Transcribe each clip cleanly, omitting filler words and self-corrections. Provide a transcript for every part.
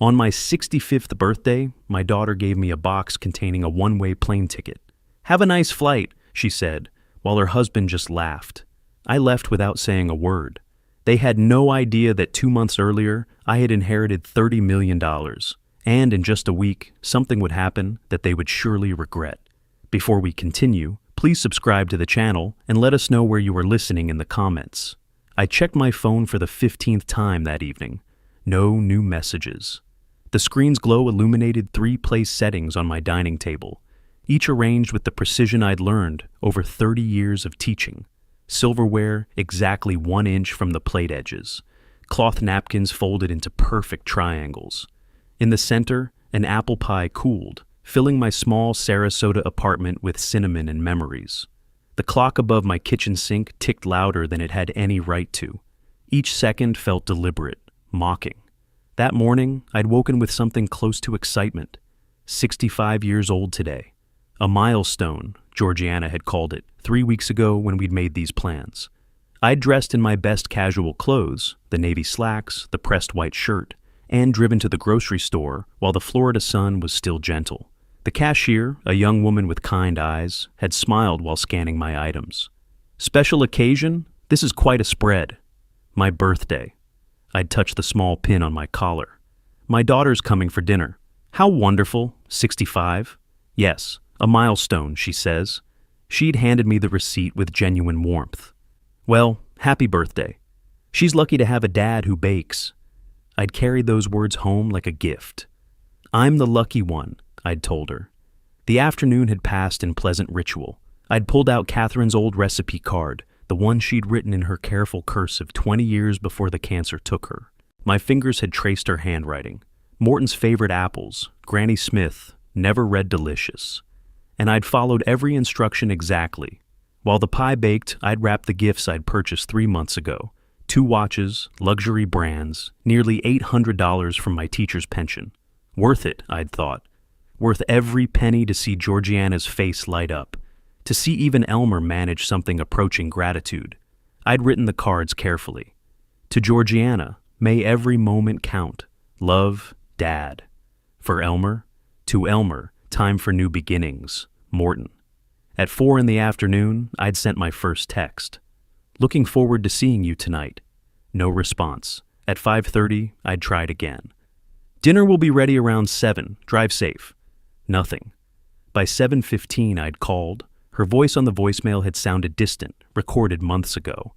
On my 65th birthday, my daughter gave me a box containing a one-way plane ticket. "Have a nice flight," she said, while her husband just laughed. I left without saying a word. They had no idea that 2 months earlier, I had inherited $30 million, and in just a week, something would happen that they would surely regret. Before we continue, please subscribe to the channel and let us know where you are listening in the comments. I checked my phone for the 15th time that evening. No new messages. The screen's glow illuminated 3 place settings on my dining table, each arranged with the precision I'd learned over 30 years of teaching. Silverware exactly 1 inch from the plate edges. Cloth napkins folded into perfect triangles. In the center, an apple pie cooled, filling my small Sarasota apartment with cinnamon and memories. The clock above my kitchen sink ticked louder than it had any right to. Each second felt deliberate, mocking. That morning, I'd woken with something close to excitement. 65 years old today. A milestone, Georgiana had called it, 3 weeks ago when we'd made these plans. I'd dressed in my best casual clothes, the navy slacks, the pressed white shirt, and driven to the grocery store while the Florida sun was still gentle. The cashier, a young woman with kind eyes, had smiled while scanning my items. "Special occasion? This is quite a spread." My birthday. I'd touched the small pin on my collar. "My daughter's coming for dinner." "How wonderful, 65? "Yes, a milestone," she says. She'd handed me the receipt with genuine warmth. "Well, happy birthday. She's lucky to have a dad who bakes." I'd carried those words home like a gift. "I'm the lucky one," I'd told her. The afternoon had passed in pleasant ritual. I'd pulled out Catherine's old recipe card, the one she'd written in her careful cursive 20 years before the cancer took her. My fingers had traced her handwriting. Morton's favorite apples, Granny Smith, never read delicious. And I'd followed every instruction exactly. While the pie baked, I'd wrapped the gifts I'd purchased 3 months ago. 2 watches, luxury brands, nearly $800 from my teacher's pension. Worth it, I'd thought. Worth every penny to see Georgiana's face light up. To see even Elmer manage something approaching gratitude. I'd written the cards carefully. To Georgiana, may every moment count. Love, Dad. For Elmer, to Elmer, time for new beginnings. Morton. At 4 in the afternoon, I'd sent my first text. "Looking forward to seeing you tonight." No response. At 5:30, I'd tried again. "Dinner will be ready around 7. Drive safe." Nothing. By 7:15, I'd called. Her voice on the voicemail had sounded distant, recorded months ago.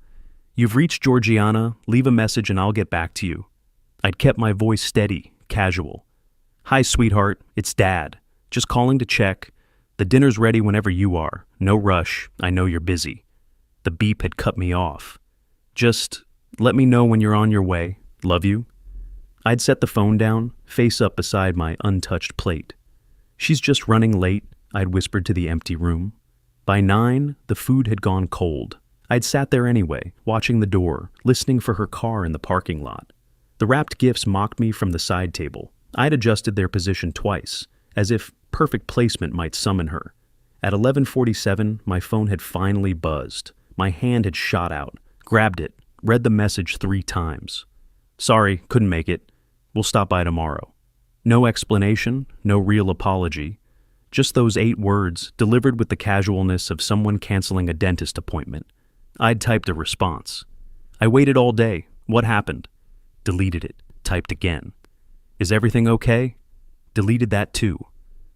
"You've reached Georgiana. Leave a message and I'll get back to you." I'd kept my voice steady, casual. "Hi, sweetheart. It's Dad. Just calling to check. The dinner's ready whenever you are. No rush. I know you're busy." The beep had cut me off. "Just let me know when you're on your way. Love you." I'd set the phone down, face up beside my untouched plate. "She's just running late," I'd whispered to the empty room. By 9, the food had gone cold. I'd sat there anyway, watching the door, listening for her car in the parking lot. The wrapped gifts mocked me from the side table. I'd adjusted their position twice, as if perfect placement might summon her. At 11:47, my phone had finally buzzed. My hand had shot out, grabbed it, read the message 3 times. "Sorry, couldn't make it. We'll stop by tomorrow." No explanation, no real apology. Just those 8 words, delivered with the casualness of someone canceling a dentist appointment. I'd typed a response. "I waited all day. What happened?" Deleted it, typed again. "Is everything okay?" Deleted that too.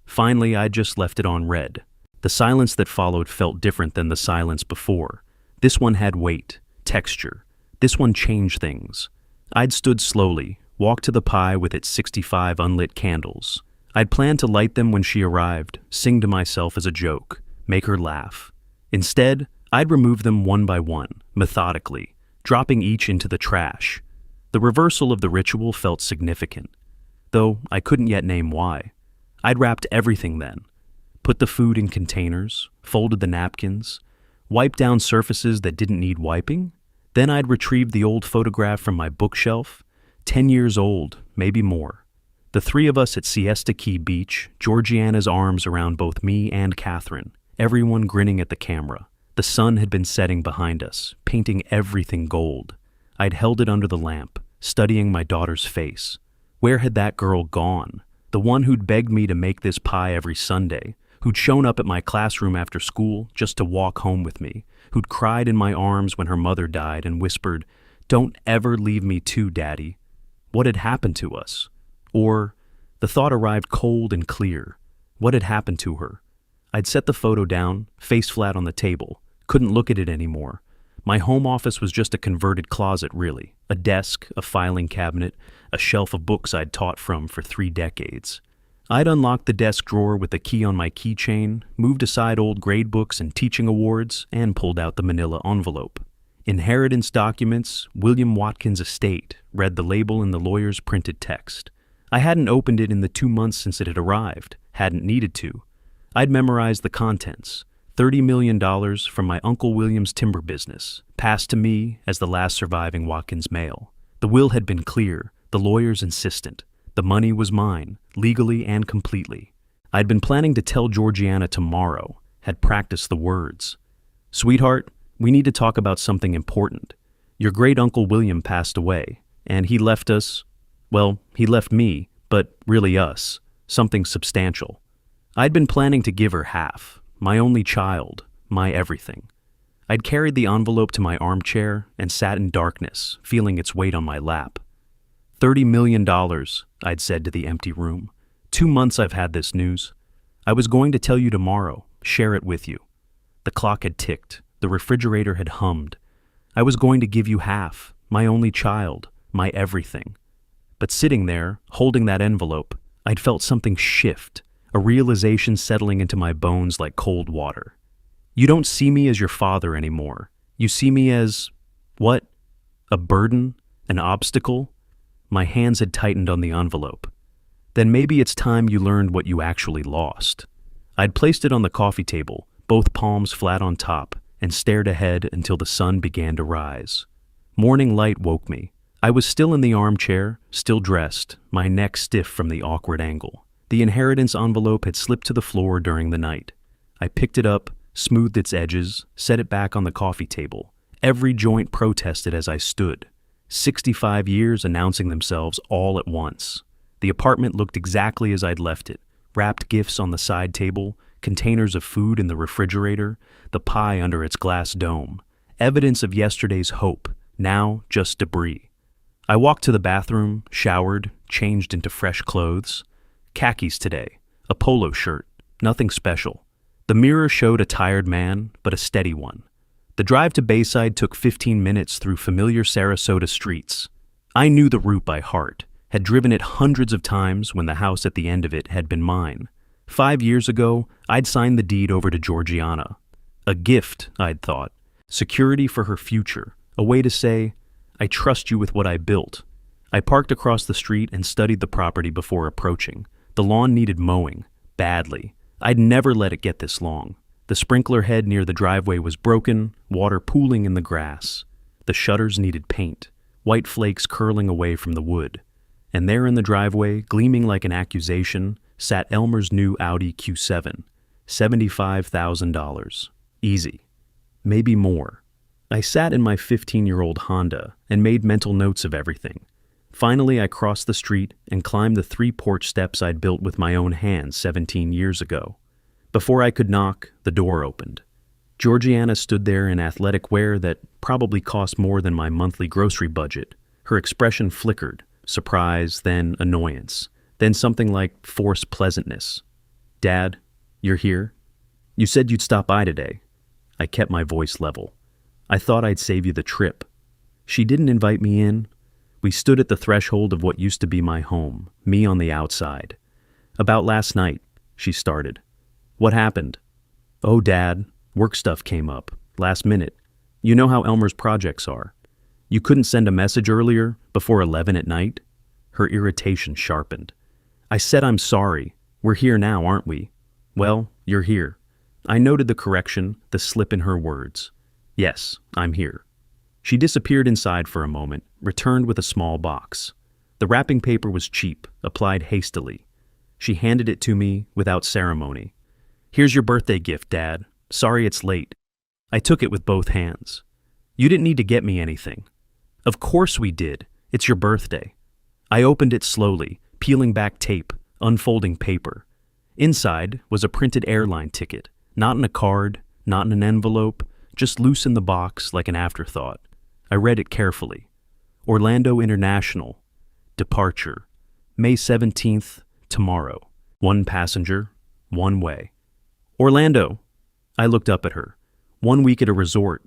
Finally, I just left it on read. The silence that followed felt different than the silence before. This one had weight, texture. This one changed things. I'd stood slowly, walked to the pie with its 65 unlit candles. I'd planned to light them when she arrived, sing to myself as a joke, make her laugh. Instead, I'd remove them one by one, methodically, dropping each into the trash. The reversal of the ritual felt significant, though I couldn't yet name why. I'd wrapped everything then, put the food in containers, folded the napkins, wiped down surfaces that didn't need wiping. Then I'd retrieved the old photograph from my bookshelf, 10 years old, maybe more. The 3 of us at Siesta Key Beach, Georgiana's arms around both me and Catherine, everyone grinning at the camera. The sun had been setting behind us, painting everything gold. I'd held it under the lamp, studying my daughter's face. Where had that girl gone? The one who'd begged me to make this pie every Sunday, who'd shown up at my classroom after school just to walk home with me, who'd cried in my arms when her mother died and whispered, "Don't ever leave me too, Daddy." What had happened to us? Or, the thought arrived cold and clear. What had happened to her? I'd set the photo down, face flat on the table, couldn't look at it anymore. My home office was just a converted closet, really. A desk, a filing cabinet, a shelf of books I'd taught from for 3 decades. I'd unlocked the desk drawer with a key on my keychain, moved aside old grade books and teaching awards, and pulled out the manila envelope. Inheritance documents, William Watkins Estate, read the label in the lawyer's printed text. I hadn't opened it in the 2 months since it had arrived, hadn't needed to. I'd memorized the contents. $30 million from my Uncle William's timber business, passed to me as the last surviving Watkins male. The will had been clear, the lawyers insistent. The money was mine, legally and completely. I'd been planning to tell Georgiana tomorrow, had practiced the words. "Sweetheart, we need to talk about something important. Your great-uncle William passed away, and he left us, well, he left me, but really us, something substantial. I'd been planning to give her half. My only child, my everything. I'd carried the envelope to my armchair and sat in darkness, feeling its weight on my lap. $30 million, I'd said to the empty room. 2 months I've had this news. I was going to tell you tomorrow, share it with you. The clock had ticked, the refrigerator had hummed. I was going to give you half, my only child, my everything. But sitting there, holding that envelope, I'd felt something shift, a realization settling into my bones like cold water. You don't see me as your father anymore. You see me as, what? A burden? An obstacle? My hands had tightened on the envelope. Then maybe it's time you learned what you actually lost. I'd placed it on the coffee table, both palms flat on top, and stared ahead until the sun began to rise. Morning light woke me. I was still in the armchair, still dressed, my neck stiff from the awkward angle. The inheritance envelope had slipped to the floor during the night. I picked it up, smoothed its edges, set it back on the coffee table. Every joint protested as I stood. 65 years announcing themselves all at once. The apartment looked exactly as I'd left it. Wrapped gifts on the side table, containers of food in the refrigerator, the pie under its glass dome. Evidence of yesterday's hope, now just debris. I walked to the bathroom, showered, changed into fresh clothes. Khakis today, a polo shirt, nothing special. The mirror showed a tired man, but a steady one. The drive to Bayside took 15 minutes through familiar Sarasota streets. I knew the route by heart, had driven it hundreds of times when the house at the end of it had been mine. 5 years ago, I'd signed the deed over to Georgiana. A gift, I'd thought. Security for her future. A way to say, I trust you with what I built. I parked across the street and studied the property before approaching. The lawn needed mowing, badly. I'd never let it get this long. The sprinkler head near the driveway was broken, water pooling in the grass. The shutters needed paint, white flakes curling away from the wood. And there in the driveway, gleaming like an accusation, sat Elmer's new Audi Q7. $75,000. Easy. Maybe more. I sat in my 15-year-old Honda and made mental notes of everything. Finally, I crossed the street and climbed the 3 porch steps I'd built with my own hands 17 years ago. Before I could knock, the door opened. Georgiana stood there in athletic wear that probably cost more than my monthly grocery budget. Her expression flickered, surprise, then annoyance, then something like forced pleasantness. "Dad, you're here? You said you'd stop by today." I kept my voice level. "I thought I'd save you the trip." She didn't invite me in. We stood at the threshold of what used to be my home, me on the outside. "About last night," she started. "What happened?" "Oh, Dad, work stuff came up, last minute. You know how Elmer's projects are. You couldn't send a message earlier, before 11 at night?" Her irritation sharpened. "I said I'm sorry. We're here now, aren't we?" "Well, you're here." I noted the correction, the slip in her words. "Yes, I'm here." She disappeared inside for a moment, returned with a small box. The wrapping paper was cheap, applied hastily. She handed it to me without ceremony. "Here's your birthday gift, Dad. Sorry it's late." I took it with both hands. "You didn't need to get me anything." "Of course we did. It's your birthday." I opened it slowly, peeling back tape, unfolding paper. Inside was a printed airline ticket, not in a card, not in an envelope, just loose in the box like an afterthought. I read it carefully. Orlando International. Departure. May 17th, tomorrow. 1 passenger, 1 way. Orlando. I looked up at her. 1 week at a resort.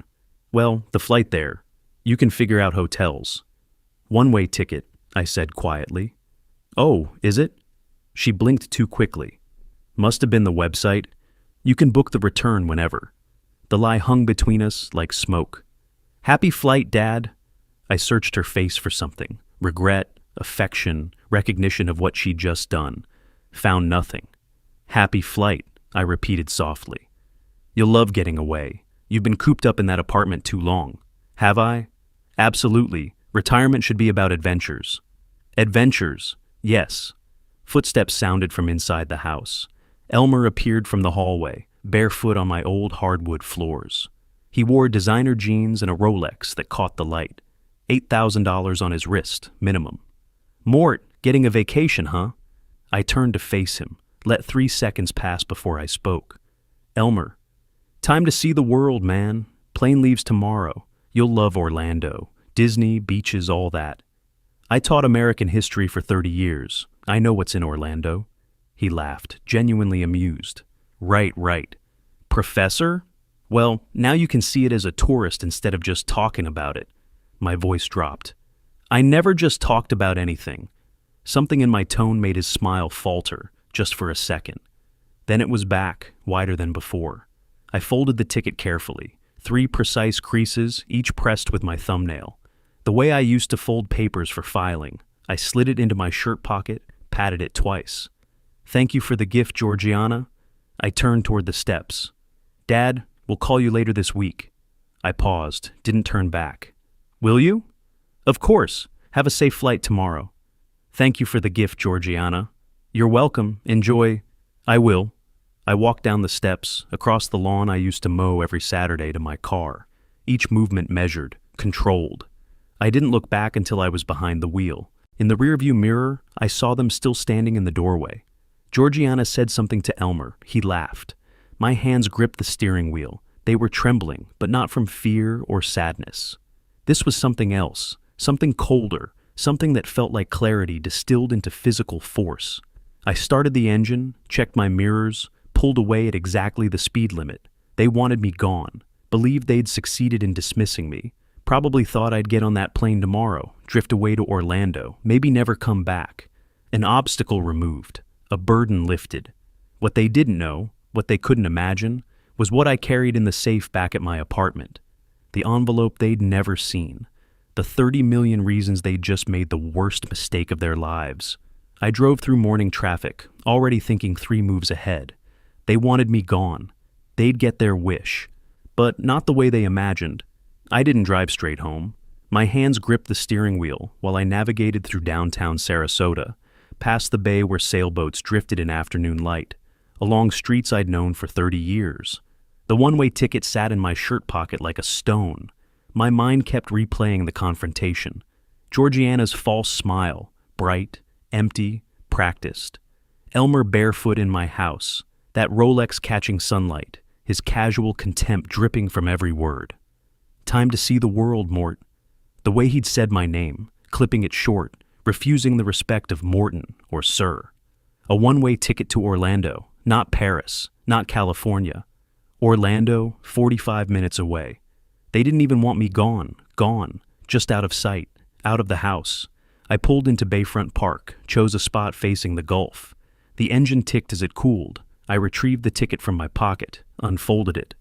Well, the flight there. You can figure out hotels. 1-way ticket, I said quietly. Oh, is it? She blinked too quickly. Must have been the website. You can book the return whenever. The lie hung between us like smoke. Happy flight, Dad. I searched her face for something. Regret, affection, recognition of what she'd just done. Found nothing. Happy flight, I repeated softly. You'll love getting away. You've been cooped up in that apartment too long. Have I? Absolutely. Retirement should be about adventures. Adventures, yes. Footsteps sounded from inside the house. Elmer appeared from the hallway, barefoot on my old hardwood floors. He wore designer jeans and a Rolex that caught the light. $8,000 on his wrist, minimum. Mort, getting a vacation, huh? I turned to face him, let 3 seconds pass before I spoke. Elmer, time to see the world, man. Plane leaves tomorrow. You'll love Orlando. Disney, beaches, all that. I taught American history for 30 years. I know what's in Orlando. He laughed, genuinely amused. Right. Professor? Well, now you can see it as a tourist instead of just talking about it. My voice dropped. I never just talked about anything. Something in my tone made his smile falter, just for a second. Then it was back, wider than before. I folded the ticket carefully, 3 precise creases, each pressed with my thumbnail. The way I used to fold papers for filing. I slid it into my shirt pocket, patted it twice. Thank you for the gift, Georgiana. I turned toward the steps. Dad, we'll call you later this week. I paused, didn't turn back. Will you? Of course. Have a safe flight tomorrow. Thank you for the gift, Georgiana. You're welcome. Enjoy. I will. I walked down the steps, across the lawn I used to mow every Saturday to my car, each movement measured, controlled. I didn't look back until I was behind the wheel. In the rearview mirror, I saw them still standing in the doorway. Georgiana said something to Elmer. He laughed. My hands gripped the steering wheel. They were trembling, but not from fear or sadness. This was something else, something colder, something that felt like clarity distilled into physical force. I started the engine, checked my mirrors, pulled away at exactly the speed limit. They wanted me gone, believed they'd succeeded in dismissing me, probably thought I'd get on that plane tomorrow, drift away to Orlando, maybe never come back. An obstacle removed, a burden lifted. What they didn't know, what they couldn't imagine, was what I carried in the safe back at my apartment. The envelope they'd never seen. The 30 million reasons they'd just made the worst mistake of their lives. I drove through morning traffic, already thinking 3 moves ahead. They wanted me gone. They'd get their wish. But not the way they imagined. I didn't drive straight home. My hands gripped the steering wheel while I navigated through downtown Sarasota, past the bay where sailboats drifted in afternoon light, along streets I'd known for 30 years. The one-way ticket sat in my shirt pocket like a stone. My mind kept replaying the confrontation. Georgiana's false smile, bright, empty, practiced. Elmer barefoot in my house, that Rolex catching sunlight, his casual contempt dripping from every word. Time to see the world, Mort. The way he'd said my name, clipping it short, refusing the respect of Morton or Sir. A one-way ticket to Orlando, not Paris, not California. Orlando, 45 minutes away. They didn't even want me gone, just out of sight, out of the house. I pulled into Bayfront Park, chose a spot facing the Gulf. The engine ticked as it cooled. I retrieved the ticket from my pocket, unfolded it,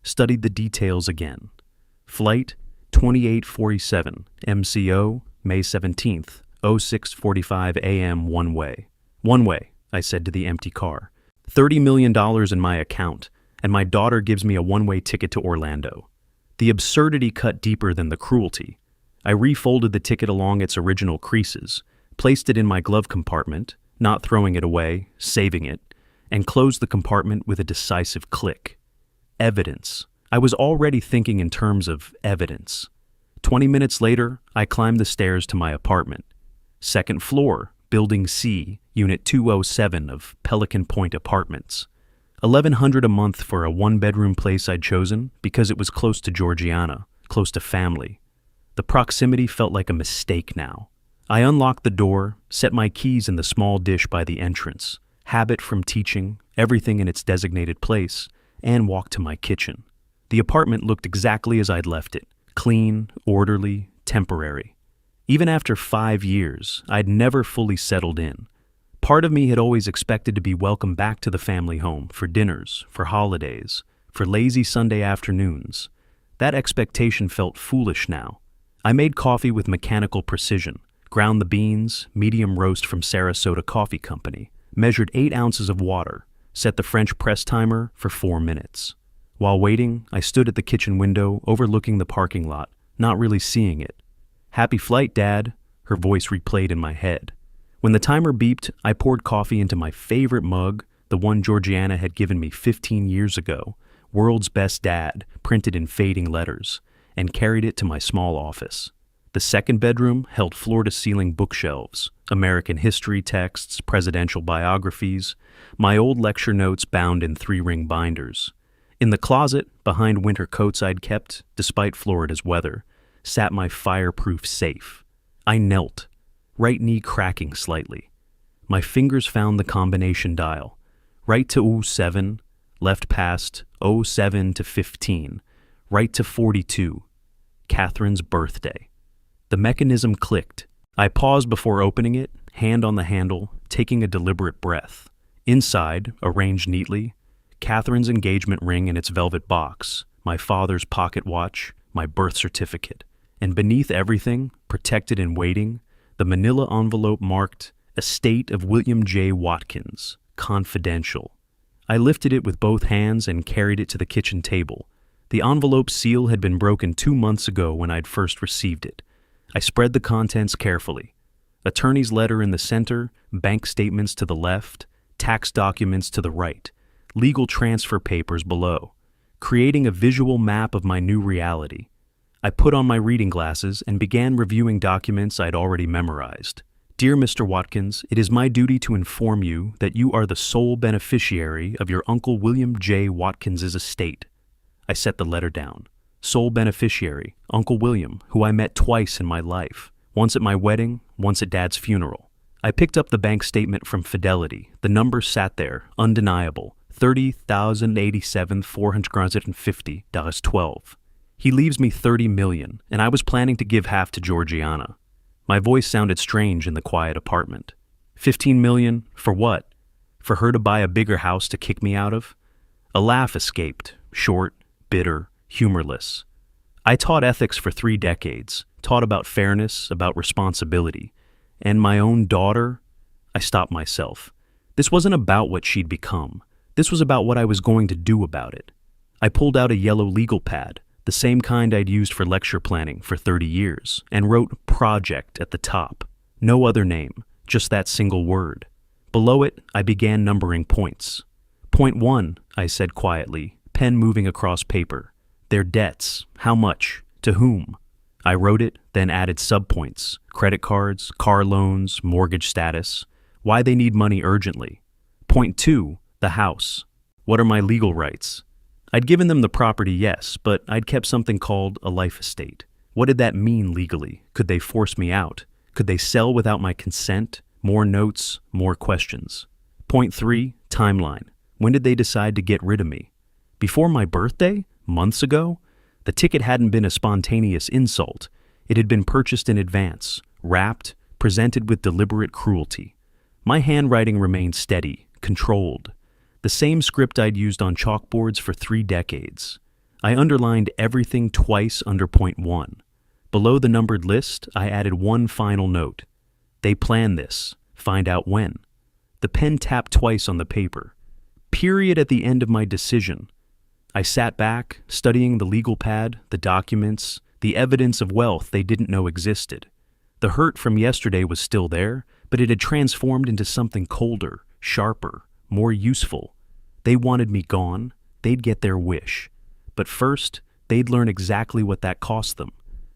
studied the details again. Flight 2847, MCO, May 17th, 06:45 a.m. one way. One way, I said to the empty car. $30 million in my account, and my daughter gives me a one-way ticket to Orlando. The absurdity cut deeper than the cruelty. I refolded the ticket along its original creases, placed it in my glove compartment, not throwing it away, saving it, and closed the compartment with a decisive click. Evidence. I was already thinking in terms of evidence. 20 minutes later, I climbed the stairs to my apartment. Second floor, Building C, Unit 207 of Pelican Point Apartments. $1,100 a month for a one-bedroom place I'd chosen because it was close to Georgiana, close to family. The proximity felt like a mistake now. I unlocked the door, set my keys in the small dish by the entrance, habit from teaching, everything in its designated place, and walked to my kitchen. The apartment looked exactly as I'd left it, clean, orderly, temporary. Even after 5 years, I'd never fully settled in. Part of me had always expected to be welcomed back to the family home for dinners, for holidays, for lazy Sunday afternoons. That expectation felt foolish now. I made coffee with mechanical precision, ground the beans, medium roast from Sarasota Coffee Company, measured 8 ounces of water, set the French press timer for 4 minutes. While waiting, I stood at the kitchen window overlooking the parking lot, not really seeing it. "Happy flight, Dad," her voice replayed in my head. When the timer beeped, I poured coffee into my favorite mug, the one Georgiana had given me 15 years ago, "World's Best Dad," printed in fading letters, and carried it to my small office. The second bedroom held floor-to-ceiling bookshelves, American history texts, presidential biographies, my old lecture notes bound in 3-ring binders. In the closet, behind winter coats I'd kept, despite Florida's weather, sat my fireproof safe. I knelt, right knee cracking slightly. My fingers found the combination dial. Right to 07, left past 07 to 15, right to 42. Catherine's birthday. The mechanism clicked. I paused before opening it, hand on the handle, taking a deliberate breath. Inside, arranged neatly, Catherine's engagement ring in its velvet box, my father's pocket watch, my birth certificate. And beneath everything, protected and waiting, the manila envelope marked "Estate of William J. Watkins, Confidential." I lifted it with both hands and carried it to the kitchen table. The envelope seal had been broken 2 months ago when I'd first received it. I spread the contents carefully. Attorney's letter in the center, bank statements to the left, tax documents to the right, legal transfer papers below, creating a visual map of my new reality. I put on my reading glasses and began reviewing documents I'd already memorized. "Dear Mr. Watkins, it is my duty to inform you that you are the sole beneficiary of your Uncle William J. Watkins's estate." I set the letter down. Sole beneficiary, Uncle William, who I met twice in my life, once at my wedding, once at Dad's funeral. I picked up the bank statement from Fidelity. The number sat there, undeniable, $30,087,450.12. He leaves me $30 million, and I was planning to give half to Georgiana. My voice sounded strange in the quiet apartment. $15 million, for what? For her to buy a bigger house to kick me out of? A laugh escaped, short, bitter, humorless. I taught ethics for 3 decades, taught about fairness, about responsibility. And my own daughter? I stopped myself. This wasn't about what she'd become. This was about what I was going to do about it. I pulled out a yellow legal pad, the same kind I'd used for lecture planning for 30 years, and wrote "Project" at the top. No other name, just that single word. Below it, I began numbering points. "Point 1, I said quietly, pen moving across paper. "Their debts. How much? To whom?" I wrote it, then added subpoints: credit cards, car loans, mortgage status, why they need money urgently. Point 2, the house. What are my legal rights? I'd given them the property, yes, but I'd kept something called a life estate. What did that mean legally? Could they force me out? Could they sell without my consent? More notes, more questions. Point 3, timeline. When did they decide to get rid of me? Before my birthday? Months ago? The ticket hadn't been a spontaneous insult. It had been purchased in advance, wrapped, presented with deliberate cruelty. My handwriting remained steady, controlled. The same script I'd used on chalkboards for 3 decades. I underlined everything twice under point 1. Below the numbered list, I added one final note. They planned this. Find out when. The pen tapped twice on the paper. Period at the end of my decision. I sat back, studying the legal pad, the documents, the evidence of wealth they didn't know existed. The hurt from yesterday was still there, but it had transformed into something colder, sharper, more useful. They wanted me gone. They'd get their wish. But first, they'd learn exactly what that cost them.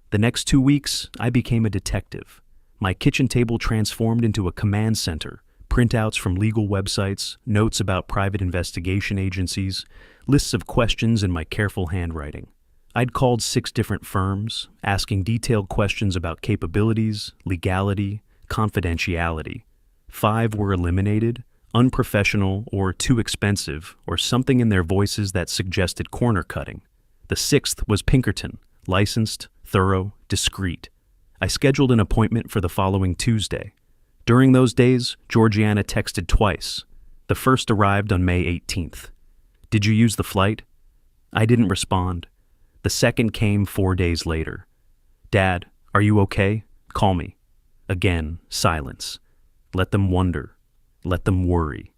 The next 2 weeks, I became a detective. My kitchen table transformed into a command center, printouts from legal websites, notes about private investigation agencies, lists of questions in my careful handwriting. I'd called 6 different firms, asking detailed questions about capabilities, legality, confidentiality. 5 were eliminated, unprofessional or too expensive, or something in their voices that suggested corner cutting. The 6th was Pinkerton, licensed, thorough, discreet. I scheduled an appointment for the following Tuesday. During those days, Georgiana texted twice. The first arrived on May 18th. "Did you use the flight?" I didn't respond. The second came 4 days later. "Dad, are you okay? Call me." Again, silence. Let them wonder. Let them worry.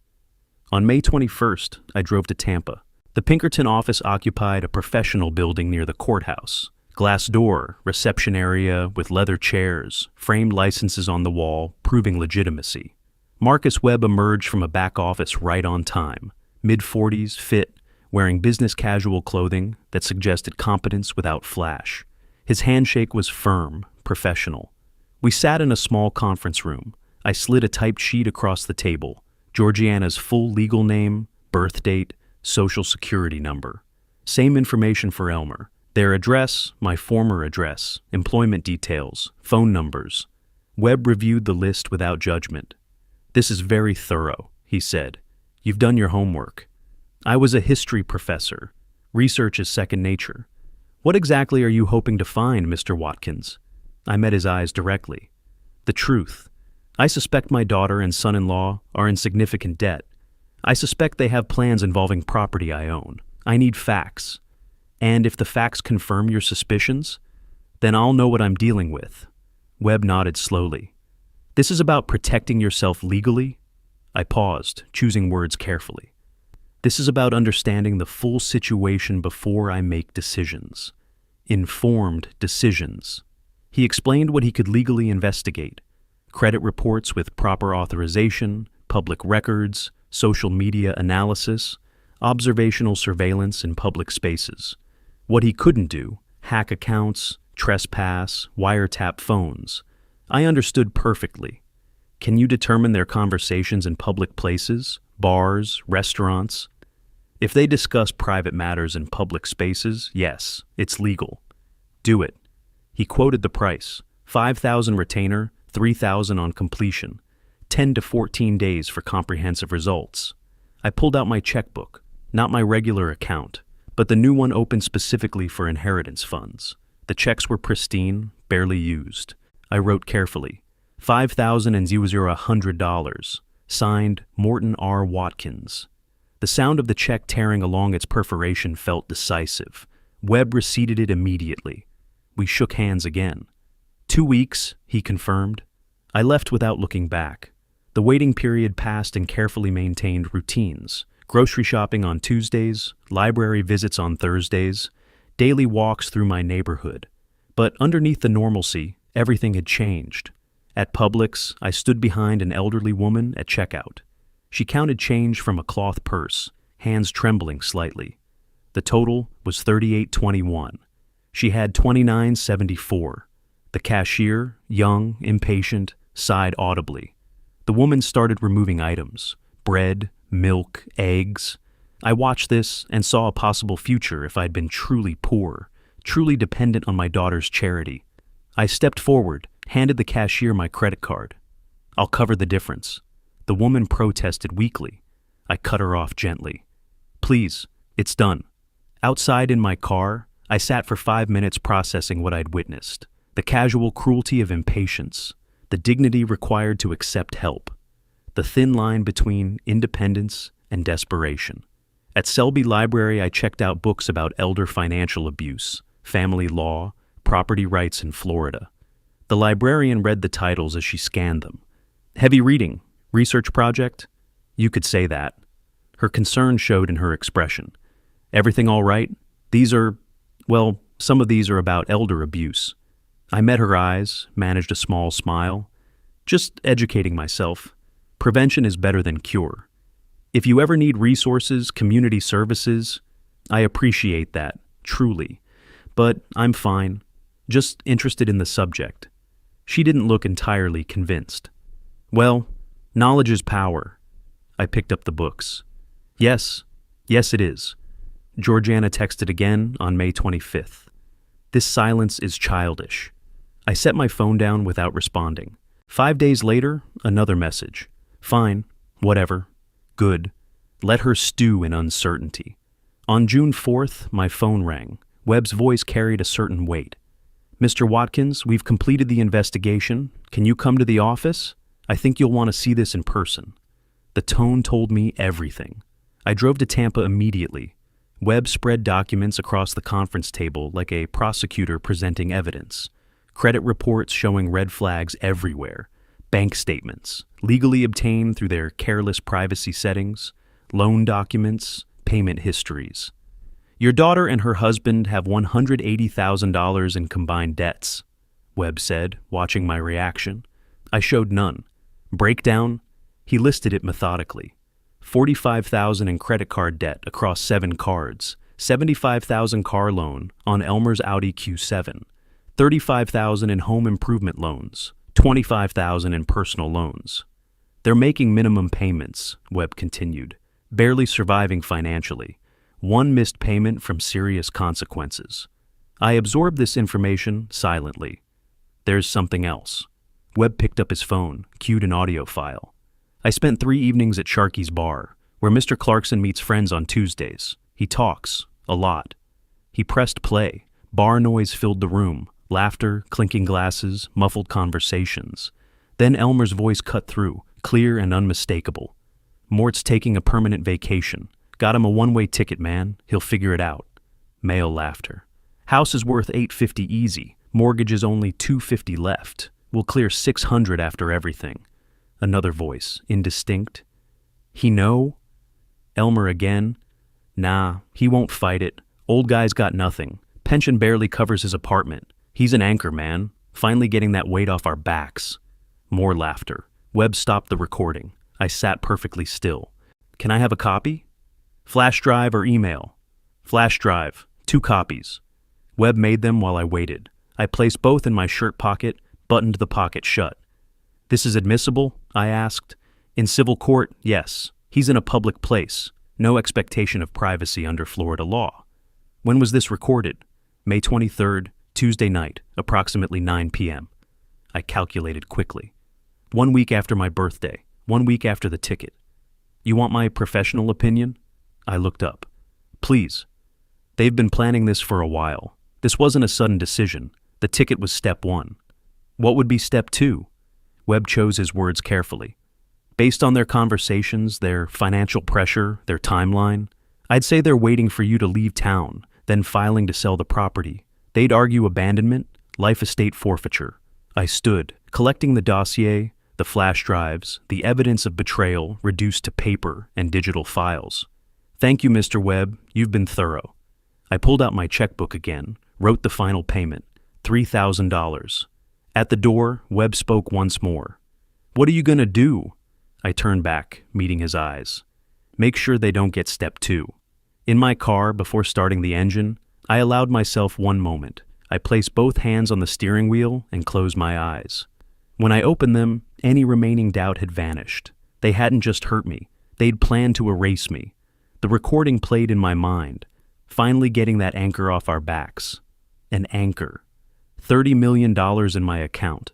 On May 21st, I drove to Tampa. The Pinkerton office occupied a professional building near the courthouse. Glass door, reception area with leather chairs, framed licenses on the wall, proving legitimacy. Marcus Webb emerged from a back office right on time. Mid-40s, fit, wearing business casual clothing that suggested competence without flash. His handshake was firm, professional. We sat in a small conference room. I slid a typed sheet across the table. Georgiana's full legal name, birth date, social security number. Same information for Elmer. Their address, my former address, employment details, phone numbers. Webb reviewed the list without judgment. "This is very thorough," he said. "You've done your homework." I was a history professor. Research is second nature. "What exactly are you hoping to find, Mr. Watkins?" I met his eyes directly. "The truth. I suspect my daughter and son-in-law are in significant debt. I suspect they have plans involving property I own. I need facts. And if the facts confirm your suspicions, then I'll know what I'm dealing with." Webb nodded slowly. "This is about protecting yourself legally?" I paused, choosing words carefully. "This is about understanding the full situation before I make decisions. Informed decisions." He explained what he could legally investigate. Credit reports with proper authorization, public records, social media analysis, observational surveillance in public spaces. What he couldn't do, hack accounts, trespass, wiretap phones. I understood perfectly. Can you determine their conversations in public places, bars, restaurants? If they discuss private matters in public spaces, yes, it's legal. Do it. He quoted the price, $5,000 retainer, $3,000 on completion, 10 to 14 days for comprehensive results. I pulled out my checkbook, not my regular account, but the new one opened specifically for inheritance funds. The checks were pristine, barely used. I wrote carefully, $5,000, signed Morton R. Watkins. The sound of the check tearing along its perforation felt decisive. Webb receipted it immediately. We shook hands again. 2 weeks, he confirmed. I left without looking back. The waiting period passed in carefully maintained routines. Grocery shopping on Tuesdays, library visits on Thursdays, daily walks through my neighborhood. But underneath the normalcy, everything had changed. At Publix, I stood behind an elderly woman at checkout. She counted change from a cloth purse, hands trembling slightly. The total was $38.21. She had $29.74. The cashier, young, impatient, sighed audibly. The woman started removing items, bread, milk, eggs. I watched this and saw a possible future if I'd been truly poor, truly dependent on my daughter's charity. I stepped forward, handed the cashier my credit card. "I'll cover the difference." The woman protested weakly. I cut her off gently. "Please, it's done." Outside in my car, I sat for 5 minutes processing what I'd witnessed. The casual cruelty of impatience, the dignity required to accept help, the thin line between independence and desperation. At Selby Library, I checked out books about elder financial abuse, family law, property rights in Florida. The librarian read the titles as she scanned them. "Heavy reading, research project?" You could say that. Her concern showed in her expression. "Everything all right? Some of these are about elder abuse." I met her eyes, managed a small smile. "Just educating myself. Prevention is better than cure. If you ever need resources, community services, I appreciate that, truly. But I'm fine. Just interested in the subject." She didn't look entirely convinced. Well, knowledge is power. I picked up the books. Yes, it is. Georgiana texted again on May 25th. This silence is childish. I set my phone down without responding. 5 days later, another message. Fine, whatever, good. Let her stew in uncertainty. On June 4th, my phone rang. Webb's voice carried a certain weight. Mr. Watkins, we've completed the investigation. Can you come to the office? I think you'll want to see this in person. The tone told me everything. I drove to Tampa immediately. Webb spread documents across the conference table like a prosecutor presenting evidence. Credit reports showing red flags everywhere. Bank statements, legally obtained through their careless privacy settings. Loan documents, payment histories. Your daughter and her husband have $180,000 in combined debts, Webb said, watching my reaction. I showed none. Breakdown? He listed it methodically. $45,000 in credit card debt across 7 cards, $75,000 car loan on Elmer's Audi Q7, $35,000 in home improvement loans, $25,000 in personal loans. They're making minimum payments, Webb continued, barely surviving financially. 1 missed payment from serious consequences. I absorbed this information silently. There's something else. Webb picked up his phone, cued an audio file. I spent 3 evenings at Sharky's bar, where Mr. Clarkson meets friends on Tuesdays. He talks, a lot. He pressed play. Bar noise filled the room. Laughter, clinking glasses, muffled conversations. Then Elmer's voice cut through, clear and unmistakable. Mort's taking a permanent vacation. Got him a one-way ticket, man. He'll figure it out. Male laughter. House is worth $850 easy. Mortgage is only $250 left. We'll clear $600 after everything. Another voice, indistinct. He know? Elmer again. Nah, he won't fight it. Old guy's got nothing. Pension barely covers his apartment. He's an anchor, man. Finally getting that weight off our backs. More laughter. Webb stopped the recording. I sat perfectly still. Can I have a copy? Flash drive or email? Flash drive. 2 copies. Webb made them while I waited. I placed both in my shirt pocket, buttoned the pocket shut. This is admissible? I asked. In civil court, yes. He's in a public place. No expectation of privacy under Florida law. When was this recorded? May 23rd, Tuesday night, approximately 9 p.m. I calculated quickly. 1 week after my birthday. 1 week after the ticket. You want my professional opinion? I looked up. Please. They've been planning this for a while. This wasn't a sudden decision. The ticket was step 1. What would be step 2? Webb chose his words carefully. Based on their conversations, their financial pressure, their timeline, I'd say they're waiting for you to leave town, then filing to sell the property. They'd argue abandonment, life estate forfeiture. I stood, collecting the dossier, the flash drives, the evidence of betrayal reduced to paper and digital files. Thank you, Mr. Webb. You've been thorough. I pulled out my checkbook again, wrote the final payment, $3,000. At the door, Webb spoke once more. What are you going to do? I turned back, meeting his eyes. Make sure they don't get step 2. In my car, before starting the engine, I allowed myself 1 moment. I placed both hands on the steering wheel and closed my eyes. When I opened them, any remaining doubt had vanished. They hadn't just hurt me. They'd planned to erase me. The recording played in my mind, finally getting that anchor off our backs. An anchor. $30 million in my account.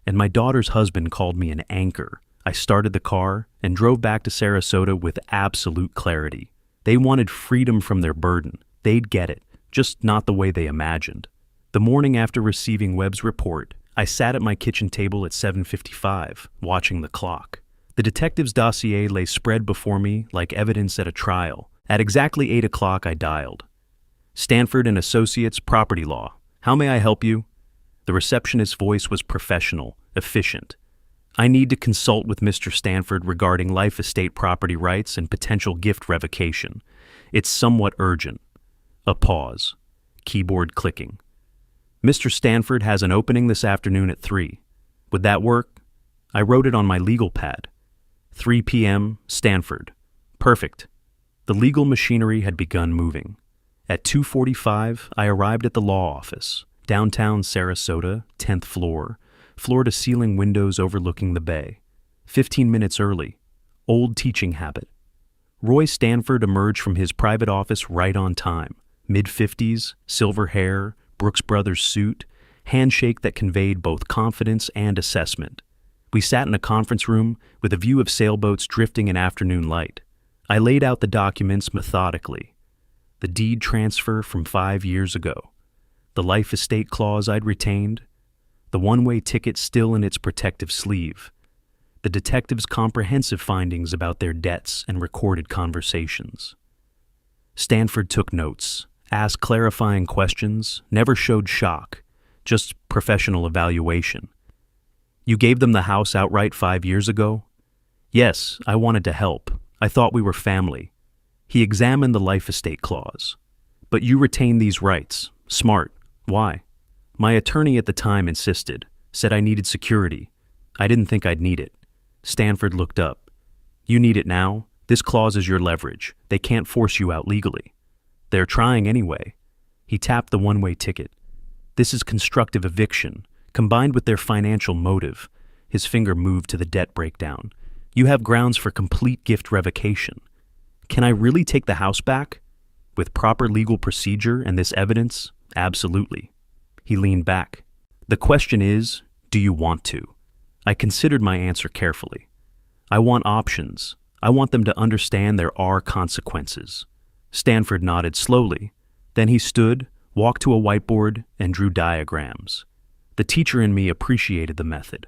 And my daughter's husband called me an anchor. I started the car and drove back to Sarasota with absolute clarity. They wanted freedom from their burden. They'd get it, just not the way they imagined. The morning after receiving Webb's report, I sat at my kitchen table at 7:55, watching the clock. The detective's dossier lay spread before me like evidence at a trial. At exactly 8 o'clock, I dialed. Stanford and Associates, Property Law. How may I help you? The receptionist's voice was professional, efficient. I need to consult with Mr. Stanford regarding life estate property rights and potential gift revocation. It's somewhat urgent. A pause. Keyboard clicking. Mr. Stanford has an opening this afternoon at 3. Would that work? I wrote it on my legal pad. 3 p.m., Stanford. Perfect. The legal machinery had begun moving. At 2:45, I arrived at the law office, downtown Sarasota, 10th floor, floor-to-ceiling windows overlooking the bay. 15 minutes early. Old teaching habit. Roy Stanford emerged from his private office right on time. Mid-50s, silver hair, Brooks Brothers suit, handshake that conveyed both confidence and assessment. We sat in a conference room with a view of sailboats drifting in afternoon light. I laid out the documents methodically. The deed transfer from 5 years ago. The life estate clause I'd retained. The one-way ticket still in its protective sleeve. The detective's comprehensive findings about their debts and recorded conversations. Stanford took notes, asked clarifying questions, never showed shock, just professional evaluation. You gave them the house outright 5 years ago? Yes, I wanted to help. I thought we were family. He examined the life estate clause. But you retain these rights. Smart. Why? My attorney at the time insisted, said I needed security. I didn't think I'd need it. Stanford looked up. You need it now? This clause is your leverage. They can't force you out legally. They're trying anyway. He tapped the one-way ticket. This is constructive eviction, combined with their financial motive. His finger moved to the debt breakdown. You have grounds for complete gift revocation. Can I really take the house back? With proper legal procedure and this evidence? Absolutely. He leaned back. The question is, do you want to? I considered my answer carefully. I want options. I want them to understand there are consequences. Stanford nodded slowly. Then he stood, walked to a whiteboard, and drew diagrams. The teacher in me appreciated the method.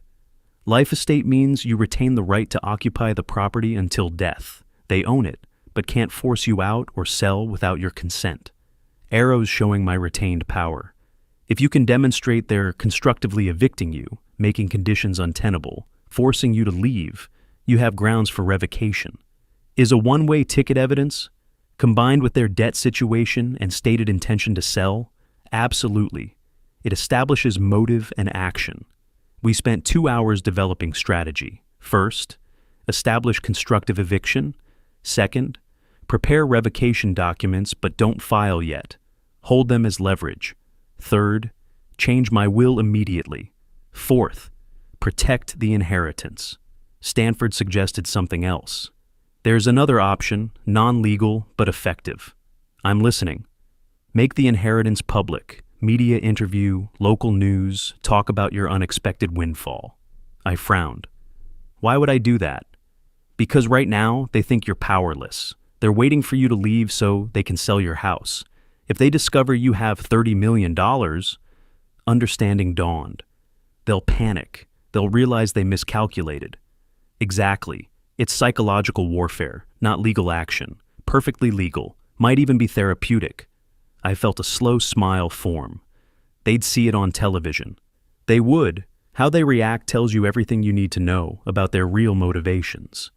Life estate means you retain the right to occupy the property until death. They own it, but can't force you out or sell without your consent. Arrows showing my retained power. If you can demonstrate they're constructively evicting you, making conditions untenable, forcing you to leave, you have grounds for revocation. Is a one-way ticket evidence? Combined with their debt situation and stated intention to sell? Absolutely. It establishes motive and action. We spent 2 hours developing strategy. First, establish constructive eviction. Second, prepare revocation documents but don't file yet. Hold them as leverage. Third, change my will immediately. Fourth, protect the inheritance. Stanford suggested something else. There's another option, non-legal but effective. I'm listening. Make the inheritance public. Media interview, local news, talk about your unexpected windfall. I frowned. Why would I do that? Because right now, they think you're powerless. They're waiting for you to leave so they can sell your house. If they discover you have $30 million, understanding dawned. They'll panic. They'll realize they miscalculated. Exactly. It's psychological warfare, not legal action. Perfectly legal. Might even be therapeutic. I felt a slow smile form. They'd see it on television. They would. How they react tells you everything you need to know about their real motivations.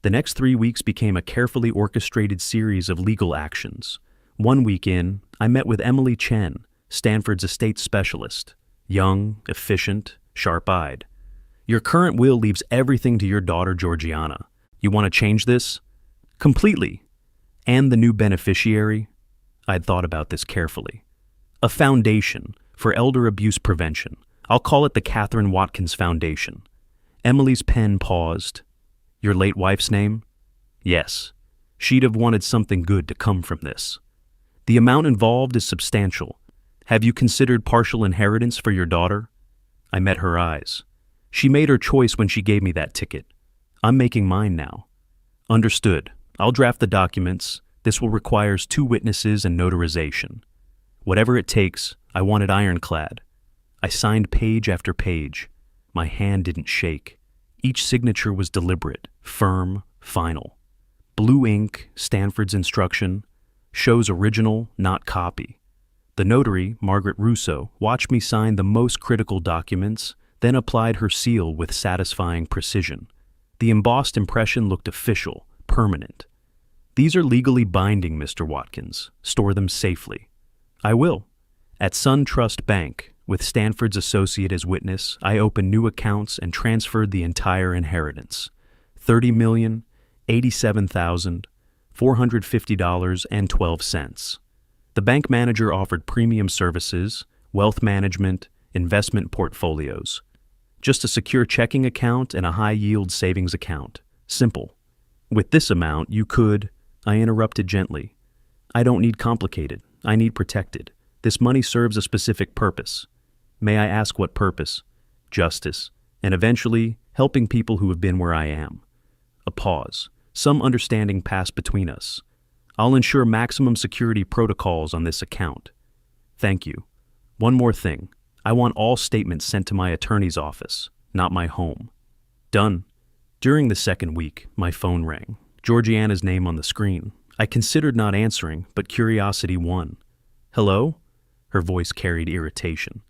The next 3 weeks became a carefully orchestrated series of legal actions. 1 week in, I met with Emily Chen, Stanford's estate specialist. Young, efficient, sharp-eyed. Your current will leaves everything to your daughter Georgiana. You want to change this? Completely. And the new beneficiary? I'd thought about this carefully. A foundation for elder abuse prevention. I'll call it the Catherine Watkins Foundation. Emily's pen paused. Your late wife's name? Yes. She'd have wanted something good to come from this. The amount involved is substantial. Have you considered partial inheritance for your daughter? I met her eyes. She made her choice when she gave me that ticket. I'm making mine now. Understood. I'll draft the documents. This will require 2 witnesses and notarization. Whatever it takes, I want it ironclad. I signed page after page. My hand didn't shake. Each signature was deliberate, firm, final. Blue ink, Stanford's instruction, shows original, not copy. The notary, Margaret Russo, watched me sign the most critical documents, then applied her seal with satisfying precision. The embossed impression looked official, permanent. These are legally binding, Mr. Watkins. Store them safely. I will. At Sun Trust Bank, with Stanford's associate as witness, I opened new accounts and transferred the entire inheritance. $30,087,450.12. The bank manager offered premium services, wealth management, investment portfolios. Just a secure checking account and a high-yield savings account. Simple. With this amount, you could... I interrupted gently. I don't need complicated. I need protected. This money serves a specific purpose. May I ask what purpose? Justice. And eventually, helping people who have been where I am. A pause. Some understanding passed between us. I'll ensure maximum security protocols on this account. Thank you. One more thing. I want all statements sent to my attorney's office, not my home. Done. During the second week, my phone rang. Georgiana's name on the screen. I considered not answering, but curiosity won. Hello? Her voice carried irritation.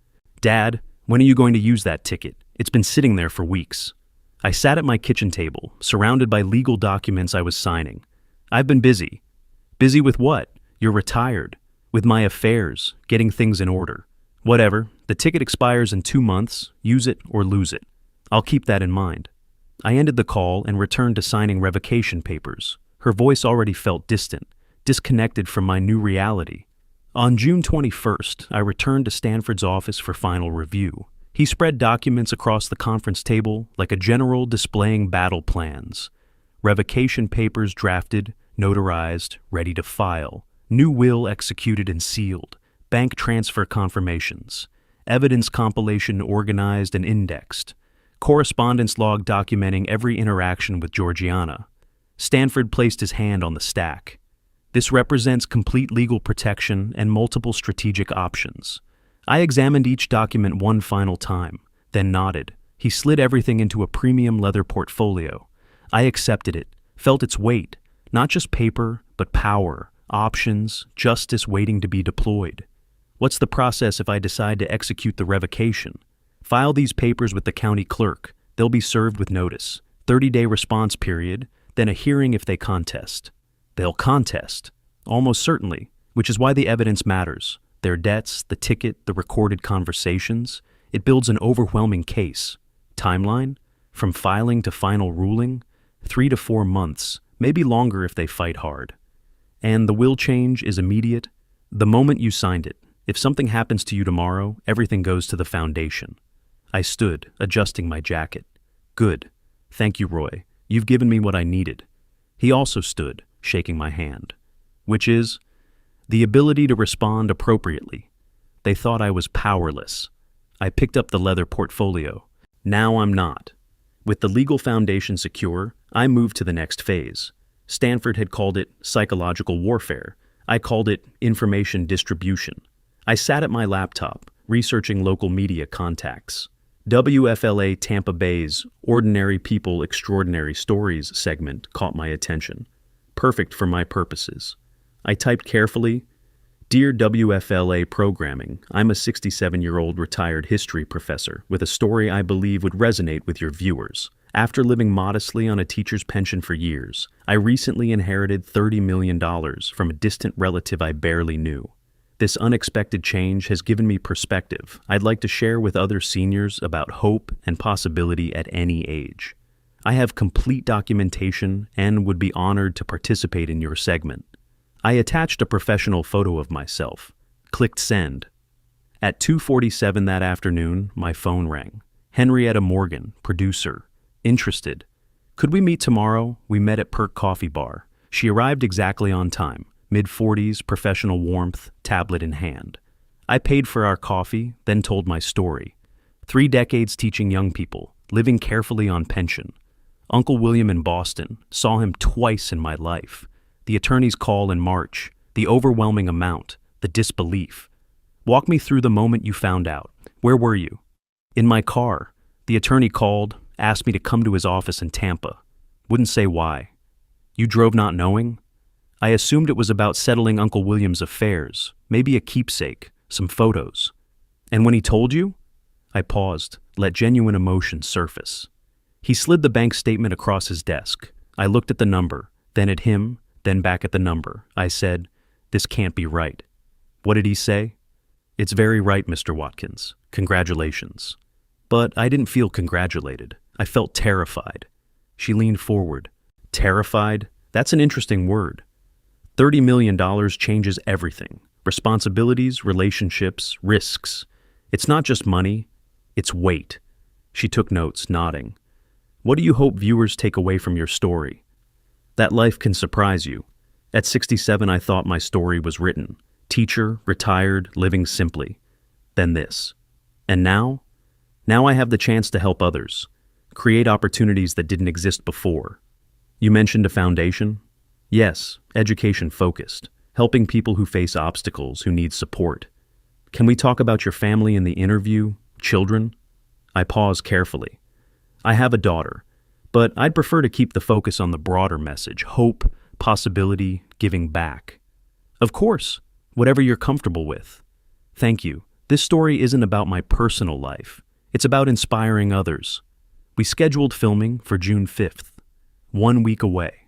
Dad, when are you going to use that ticket? It's been sitting there for weeks. I sat at my kitchen table, surrounded by legal documents I was signing. I've been busy. Busy with what? You're retired. With my affairs, getting things in order. Whatever, the ticket expires in 2 months. Use it or lose it. I'll keep that in mind. I ended the call and returned to signing revocation papers. Her voice already felt distant, disconnected from my new reality. On June 21st, I returned to Stanford's office for final review. He spread documents across the conference table like a general displaying battle plans. Revocation papers drafted, notarized, ready to file. New will executed and sealed. Bank transfer confirmations. Evidence compilation organized and indexed. Correspondence log documenting every interaction with Georgiana. Stanford placed his hand on the stack. This represents complete legal protection and multiple strategic options. I examined each document one final time, then nodded. He slid everything into a premium leather portfolio. I accepted it, felt its weight, not just paper, but power, options, justice waiting to be deployed. What's the process if I decide to execute the revocation? File these papers with the county clerk. They'll be served with notice. 30-day response period, then a hearing if they contest. They'll contest, almost certainly, which is why the evidence matters. Their debts, the ticket, the recorded conversations. It builds an overwhelming case. Timeline? From filing to final ruling? 3 to 4 months, maybe longer if they fight hard. And the will change is immediate. The moment you signed it. If something happens to you tomorrow, everything goes to the foundation. I stood, adjusting my jacket. Good. Thank you, Roy. You've given me what I needed. He also stood, shaking my hand. Which is? The ability to respond appropriately. They thought I was powerless. I picked up the leather portfolio. Now I'm not. With the legal foundation secure, I moved to the next phase. Stanford had called it psychological warfare. I called it information distribution. I sat at my laptop, researching local media contacts. WFLA Tampa Bay's Ordinary People Extraordinary Stories segment caught my attention. Perfect for my purposes. I typed carefully, Dear WFLA Programming, I'm a 67-year-old retired history professor with a story I believe would resonate with your viewers. After living modestly on a teacher's pension for years, I recently inherited $30 million from a distant relative I barely knew. This unexpected change has given me perspective I'd like to share with other seniors about hope and possibility at any age. I have complete documentation and would be honored to participate in your segment. I attached a professional photo of myself. Clicked send. At 2:47 that afternoon, my phone rang. Henrietta Morgan, producer. Interested. Could we meet tomorrow? We met at Perk Coffee Bar. She arrived exactly on time. Mid-40s, professional warmth, tablet in hand. I paid for our coffee, then told my story. 3 decades teaching young people, living carefully on pension. Uncle William in Boston, saw him twice in my life. The attorney's call in March, the overwhelming amount, the disbelief. Walk me through the moment you found out. Where were you? In my car. The attorney called, asked me to come to his office in Tampa. Wouldn't say why. You drove not knowing? I assumed it was about settling Uncle William's affairs, maybe a keepsake, some photos. And when he told you? I paused, let genuine emotion surface. He slid the bank statement across his desk. I looked at the number, then at him, then back at the number. I said, "This can't be right." What did he say? "It's very right, Mr. Watkins. Congratulations." But I didn't feel congratulated. I felt terrified. She leaned forward. Terrified? That's an interesting word. $30 million changes everything. Responsibilities, relationships, risks. It's not just money, it's weight. She took notes, nodding. What do you hope viewers take away from your story? That life can surprise you. At 67, I thought my story was written. Teacher, retired, living simply. Then this. And now? Now I have the chance to help others. Create opportunities that didn't exist before. You mentioned a foundation? Yes, education-focused. Helping people who face obstacles, who need support. Can we talk about your family in the interview? Children? I pause carefully. I have a daughter, but I'd prefer to keep the focus on the broader message: hope, possibility, giving back. Of course, whatever you're comfortable with. Thank you. This story isn't about my personal life. It's about inspiring others. We scheduled filming for June 5th, 1 week away.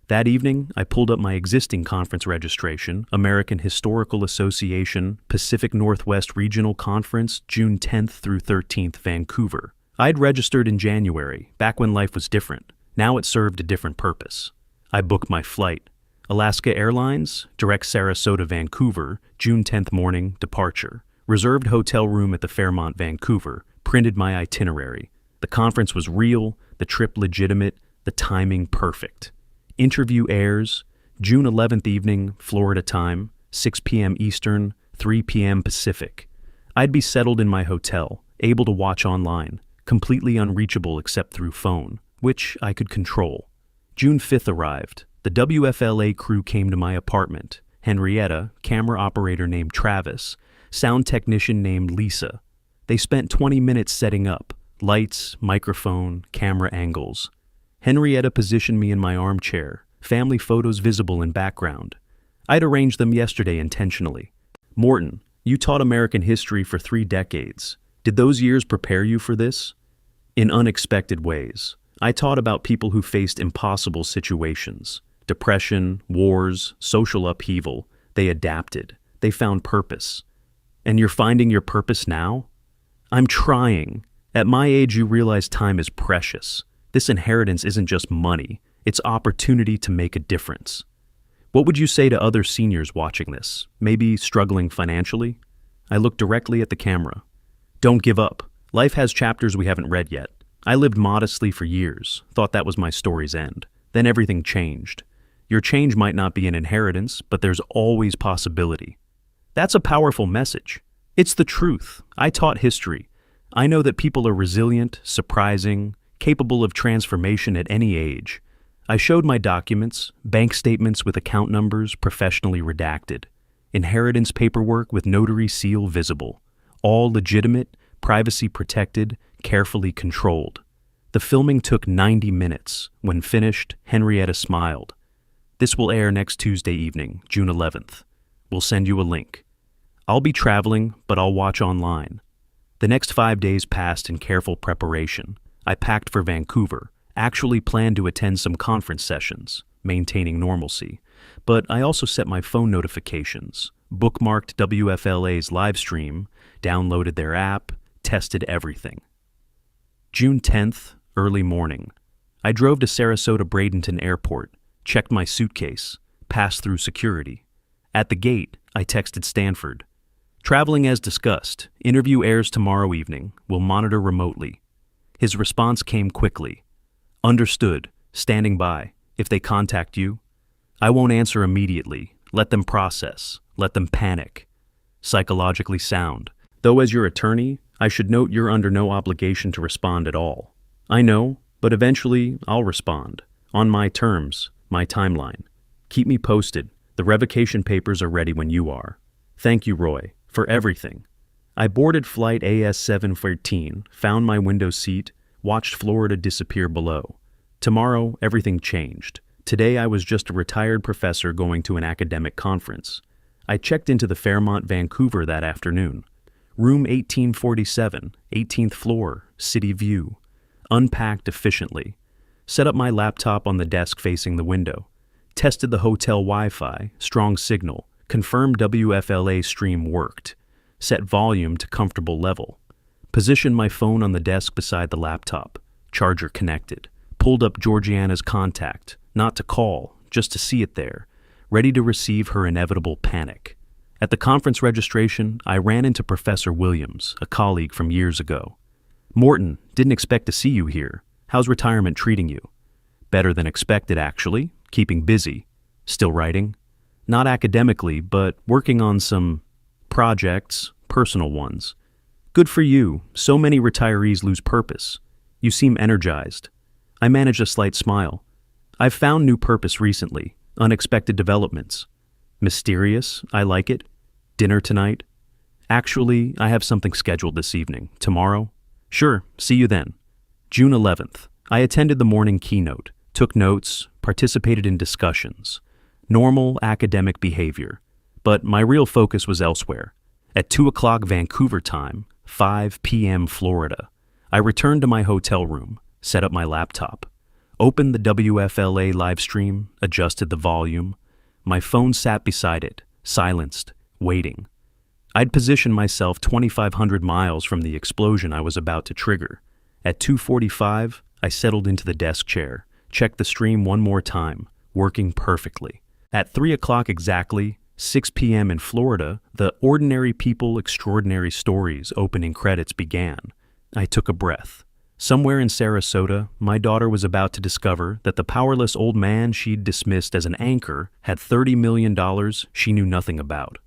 That evening, I pulled up my existing conference registration, American Historical Association, Pacific Northwest Regional Conference, June 10th through 13th, Vancouver. I'd registered in January, back when life was different. Now it served a different purpose. I booked my flight. Alaska Airlines, direct Sarasota, Vancouver, June 10th morning, departure. Reserved hotel room at the Fairmont, Vancouver. Printed my itinerary. The conference was real, the trip legitimate, the timing perfect. Interview airs, June 11th evening, Florida time, 6 p.m. Eastern, 3 p.m. Pacific. I'd be settled in my hotel, able to watch online, completely unreachable except through phone, which I could control. June 5th arrived. The WFLA crew came to my apartment. Henrietta, camera operator named Travis, sound technician named Lisa. They spent 20 minutes setting up, lights, microphone, camera angles. Henrietta positioned me in my armchair, family photos visible in background. I'd arranged them yesterday intentionally. Morton, you taught American history for 3 decades. Did those years prepare you for this? In unexpected ways. I taught about people who faced impossible situations. Depression, wars, social upheaval. They adapted. They found purpose. And you're finding your purpose now? I'm trying. At my age, you realize time is precious. This inheritance isn't just money. It's opportunity to make a difference. What would you say to other seniors watching this, maybe struggling financially? I looked directly at the camera. Don't give up. Life has chapters we haven't read yet. I lived modestly for years, thought that was my story's end. Then everything changed. Your change might not be an inheritance, but there's always possibility. That's a powerful message. It's the truth. I taught history. I know that people are resilient, surprising, capable of transformation at any age. I showed my documents, bank statements with account numbers professionally redacted, inheritance paperwork with notary seal visible, all legitimate, privacy protected, carefully controlled. The filming took 90 minutes. When finished, Henrietta smiled. This will air next Tuesday evening, June 11th. We'll send you a link. I'll be traveling, but I'll watch online. The next 5 days passed in careful preparation. I packed for Vancouver, actually planned to attend some conference sessions, maintaining normalcy. But I also set my phone notifications, bookmarked WFLA's live stream, downloaded their app, tested everything. June 10th, early morning. I drove to Sarasota Bradenton Airport, checked my suitcase, passed through security. At the gate, I texted Stanford. Traveling as discussed, interview airs tomorrow evening, will monitor remotely. His response came quickly. Understood, standing by. If they contact you, I won't answer immediately. Let them process. Let them panic. Psychologically sound. Though as your attorney, I should note you're under no obligation to respond at all. I know, but eventually I'll respond. On my terms, my timeline. Keep me posted. The revocation papers are ready when you are. Thank you, Roy, for everything. I boarded flight AS714, found my window seat, watched Florida disappear below. Tomorrow, everything changed. Today I was just a retired professor going to an academic conference. I checked into the Fairmont, Vancouver that afternoon. Room 1847, 18th floor, city view. Unpacked efficiently. Set up my laptop on the desk facing the window. Tested the hotel Wi-Fi, strong signal. Confirmed WFLA stream worked. Set volume to comfortable level. Positioned my phone on the desk beside the laptop. Charger connected. Pulled up Georgiana's contact, not to call, just to see it there, ready to receive her inevitable panic. At the conference registration, I ran into Professor Williams, a colleague from years ago. Morton, didn't expect to see you here. How's retirement treating you? Better than expected, actually. Keeping busy. Still writing? Not academically, but working on some projects, personal ones. Good for you. So many retirees lose purpose. You seem energized. I managed a slight smile. I've found new purpose recently. Unexpected developments. Mysterious, I like it. Dinner tonight? Actually, I have something scheduled this evening. Tomorrow? Sure, see you then. June 11th. I attended the morning keynote, took notes, participated in discussions. Normal academic behavior. But my real focus was elsewhere. At 2 o'clock Vancouver time, 5 p.m. Florida, I returned to my hotel room, set up my laptop, opened the WFLA live stream, adjusted the volume. My phone sat beside it, silenced, waiting. I'd positioned myself 2,500 miles from the explosion I was about to trigger. At 2:45, I settled into the desk chair, checked the stream one more time, working perfectly. At 3 o'clock exactly, 6 p.m. in Florida, the Ordinary People, Extraordinary Stories opening credits began. I took a breath. Somewhere in Sarasota, my daughter was about to discover that the powerless old man she'd dismissed as an anchor had $30 million she knew nothing about.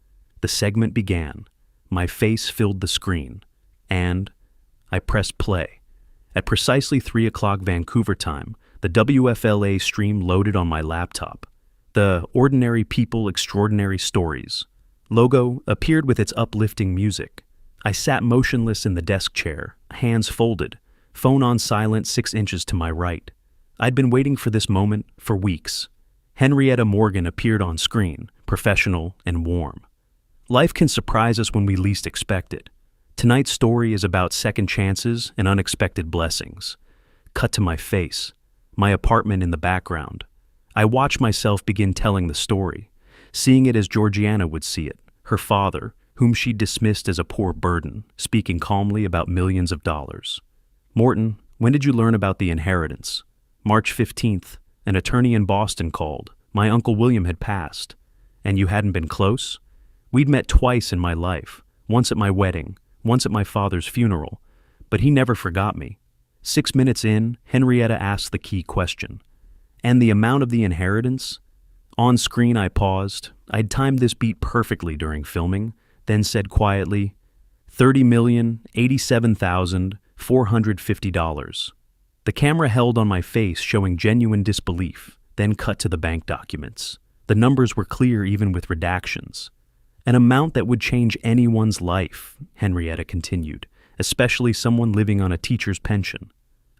The segment began. My face filled the screen. And I pressed play. At precisely 3 o'clock Vancouver time, the WFLA stream loaded on my laptop. The Ordinary People, Extraordinary Stories logo appeared with its uplifting music. I sat motionless in the desk chair, hands folded, phone on silent 6 inches to my right. I'd been waiting for this moment for weeks. Henrietta Morgan appeared on screen, professional and warm. Life can surprise us when we least expect it. Tonight's story is about second chances and unexpected blessings. Cut to my face, my apartment in the background. I watch myself begin telling the story, seeing it as Georgiana would see it, her father, whom she dismissed as a poor burden, speaking calmly about millions of dollars. Morton, when did you learn about the inheritance? March 15th, an attorney in Boston called. My Uncle William had passed. And you hadn't been close? We'd met twice in my life, once at my wedding, once at my father's funeral, but he never forgot me. 6 minutes in, Henrietta asked the key question. And the amount of the inheritance? On screen I paused. I'd timed this beat perfectly during filming, then said quietly, $30,087,450. The camera held on my face, showing genuine disbelief, then cut to the bank documents. The numbers were clear even with redactions. An amount that would change anyone's life, Henrietta continued, especially someone living on a teacher's pension.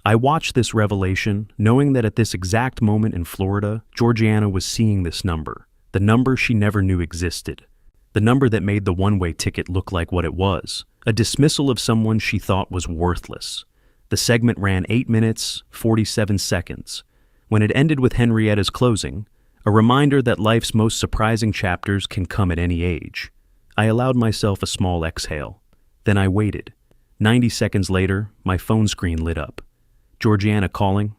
I watched this revelation, knowing that at this exact moment in Florida, Georgiana was seeing this number, the number she never knew existed, the number that made the one-way ticket look like what it was, a dismissal of someone she thought was worthless. The segment ran 8 minutes, 47 seconds. When it ended with Henrietta's closing, a reminder that life's most surprising chapters can come at any age, I allowed myself a small exhale. Then I waited. 90 seconds later, my phone screen lit up. Georgiana calling?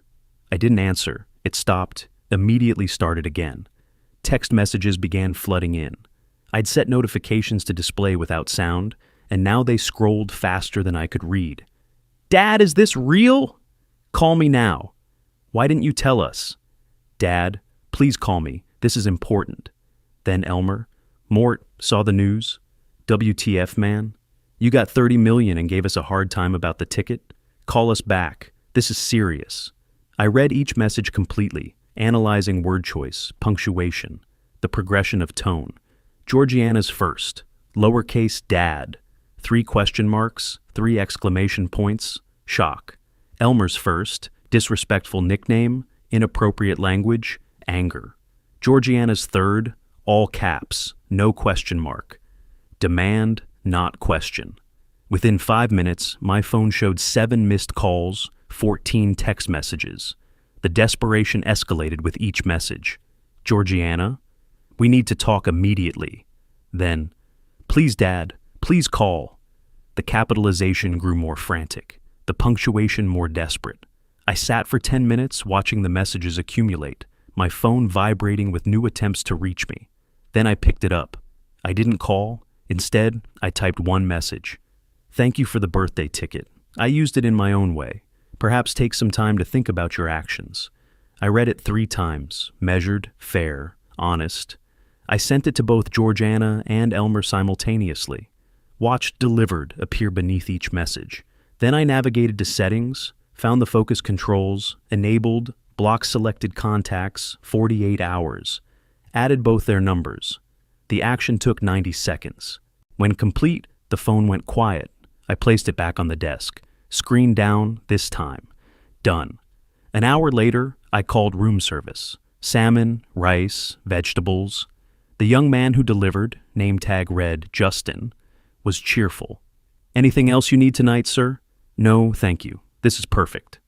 I didn't answer. It stopped, immediately started again. Text messages began flooding in. I'd set notifications to display without sound, and now they scrolled faster than I could read. Dad, is this real? Call me now. Why didn't you tell us? Dad, please call me. This is important. Then Elmer. Mort, saw the news? WTF, man? You got 30 million and gave us a hard time about the ticket? Call us back. This is serious. I read each message completely, analyzing word choice, punctuation, the progression of tone. Georgiana's first, lowercase dad, 3 question marks, 3 exclamation points, shock. Elmer's first, disrespectful nickname, inappropriate language, anger. Georgiana's third, all caps, no question mark. Demand, not question. Within 5 minutes, my phone showed 7 missed calls, 14 text messages. The desperation escalated with each message. Georgiana, we need to talk immediately. Then, please, Dad, please call. The capitalization grew more frantic, the punctuation more desperate. I sat for 10 minutes watching the messages accumulate, my phone vibrating with new attempts to reach me. Then I picked it up. I didn't call. Instead, I typed one message. Thank you for the birthday ticket. I used it in my own way. Perhaps take some time to think about your actions. I read it 3 times, measured, fair, honest. I sent it to both Georgiana and Elmer simultaneously. Watched delivered appear beneath each message. Then I navigated to settings, found the focus controls, enabled, block selected contacts, 48 hours. Added both their numbers. The action took 90 seconds. When complete, the phone went quiet. I placed it back on the desk. Screen down this time. Done. An hour later, I called room service. Salmon, rice, vegetables. The young man who delivered, name tag read Justin, was cheerful. Anything else you need tonight, sir? No, thank you. This is perfect.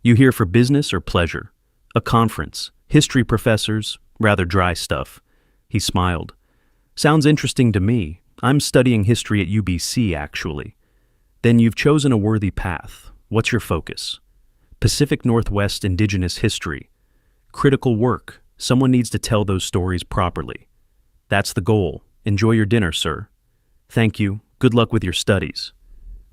You here for business or pleasure? A conference. History professors, rather dry stuff. He smiled. Sounds interesting to me. I'm studying history at UBC, actually. Then you've chosen a worthy path. What's your focus? Pacific Northwest Indigenous history. Critical work. Someone needs to tell those stories properly. That's the goal. Enjoy your dinner, sir. Thank you. Good luck with your studies.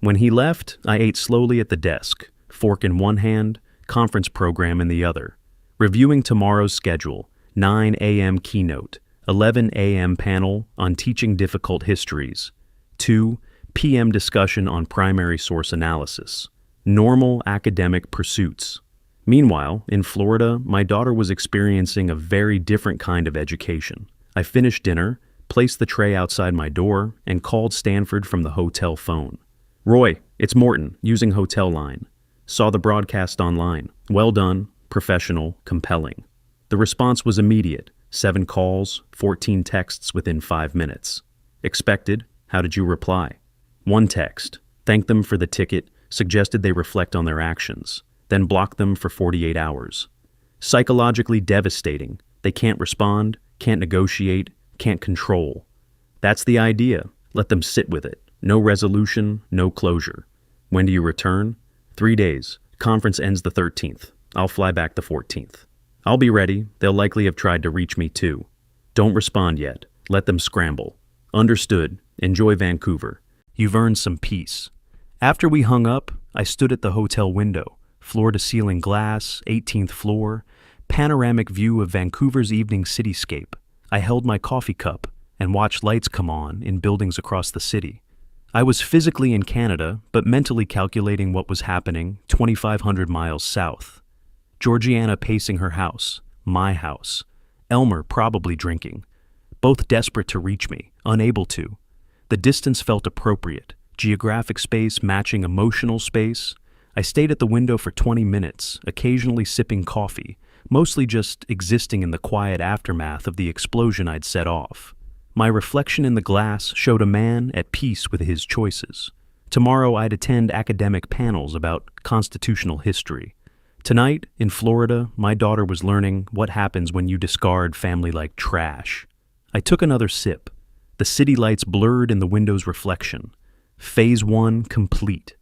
When he left, I ate slowly at the desk, fork in one hand, conference program in the other. Reviewing tomorrow's schedule, 9 a.m. keynote, 11 a.m. panel on teaching difficult histories, 2 p.m. discussion on primary source analysis. Normal academic pursuits. Meanwhile, in Florida, my daughter was experiencing a very different kind of education. I finished dinner, placed the tray outside my door, and called Stanford from the hotel phone. Roy, it's Morton, using hotel line. Saw the broadcast online. Well done, professional, compelling. The response was immediate. 7 calls, 14 texts within 5 minutes. Expected. How did you reply? 1 text. Thanked them for the ticket, suggested they reflect on their actions, then blocked them for 48 hours. Psychologically devastating. They can't respond, can't negotiate, can't control. That's the idea. Let them sit with it. No resolution, no closure. When do you return? 3 days. Conference ends the 13th. I'll fly back the 14th. I'll be ready. They'll likely have tried to reach me too. Don't respond yet. Let them scramble. Understood. Enjoy Vancouver. You've earned some peace. After we hung up, I stood at the hotel window. Floor-to-ceiling glass, 18th floor, panoramic view of Vancouver's evening cityscape. I held my coffee cup and watched lights come on in buildings across the city. I was physically in Canada, but mentally calculating what was happening 2,500 miles south. Georgiana pacing her house, my house. Elmer probably drinking. Both desperate to reach me, unable to. The distance felt appropriate, geographic space matching emotional space. I stayed at the window for 20 minutes, occasionally sipping coffee, mostly just existing in the quiet aftermath of the explosion I'd set off. My reflection in the glass showed a man at peace with his choices. Tomorrow I'd attend academic panels about constitutional history. Tonight, in Florida, my daughter was learning what happens when you discard family like trash. I took another sip. The city lights blurred in the window's reflection. Phase 1 complete.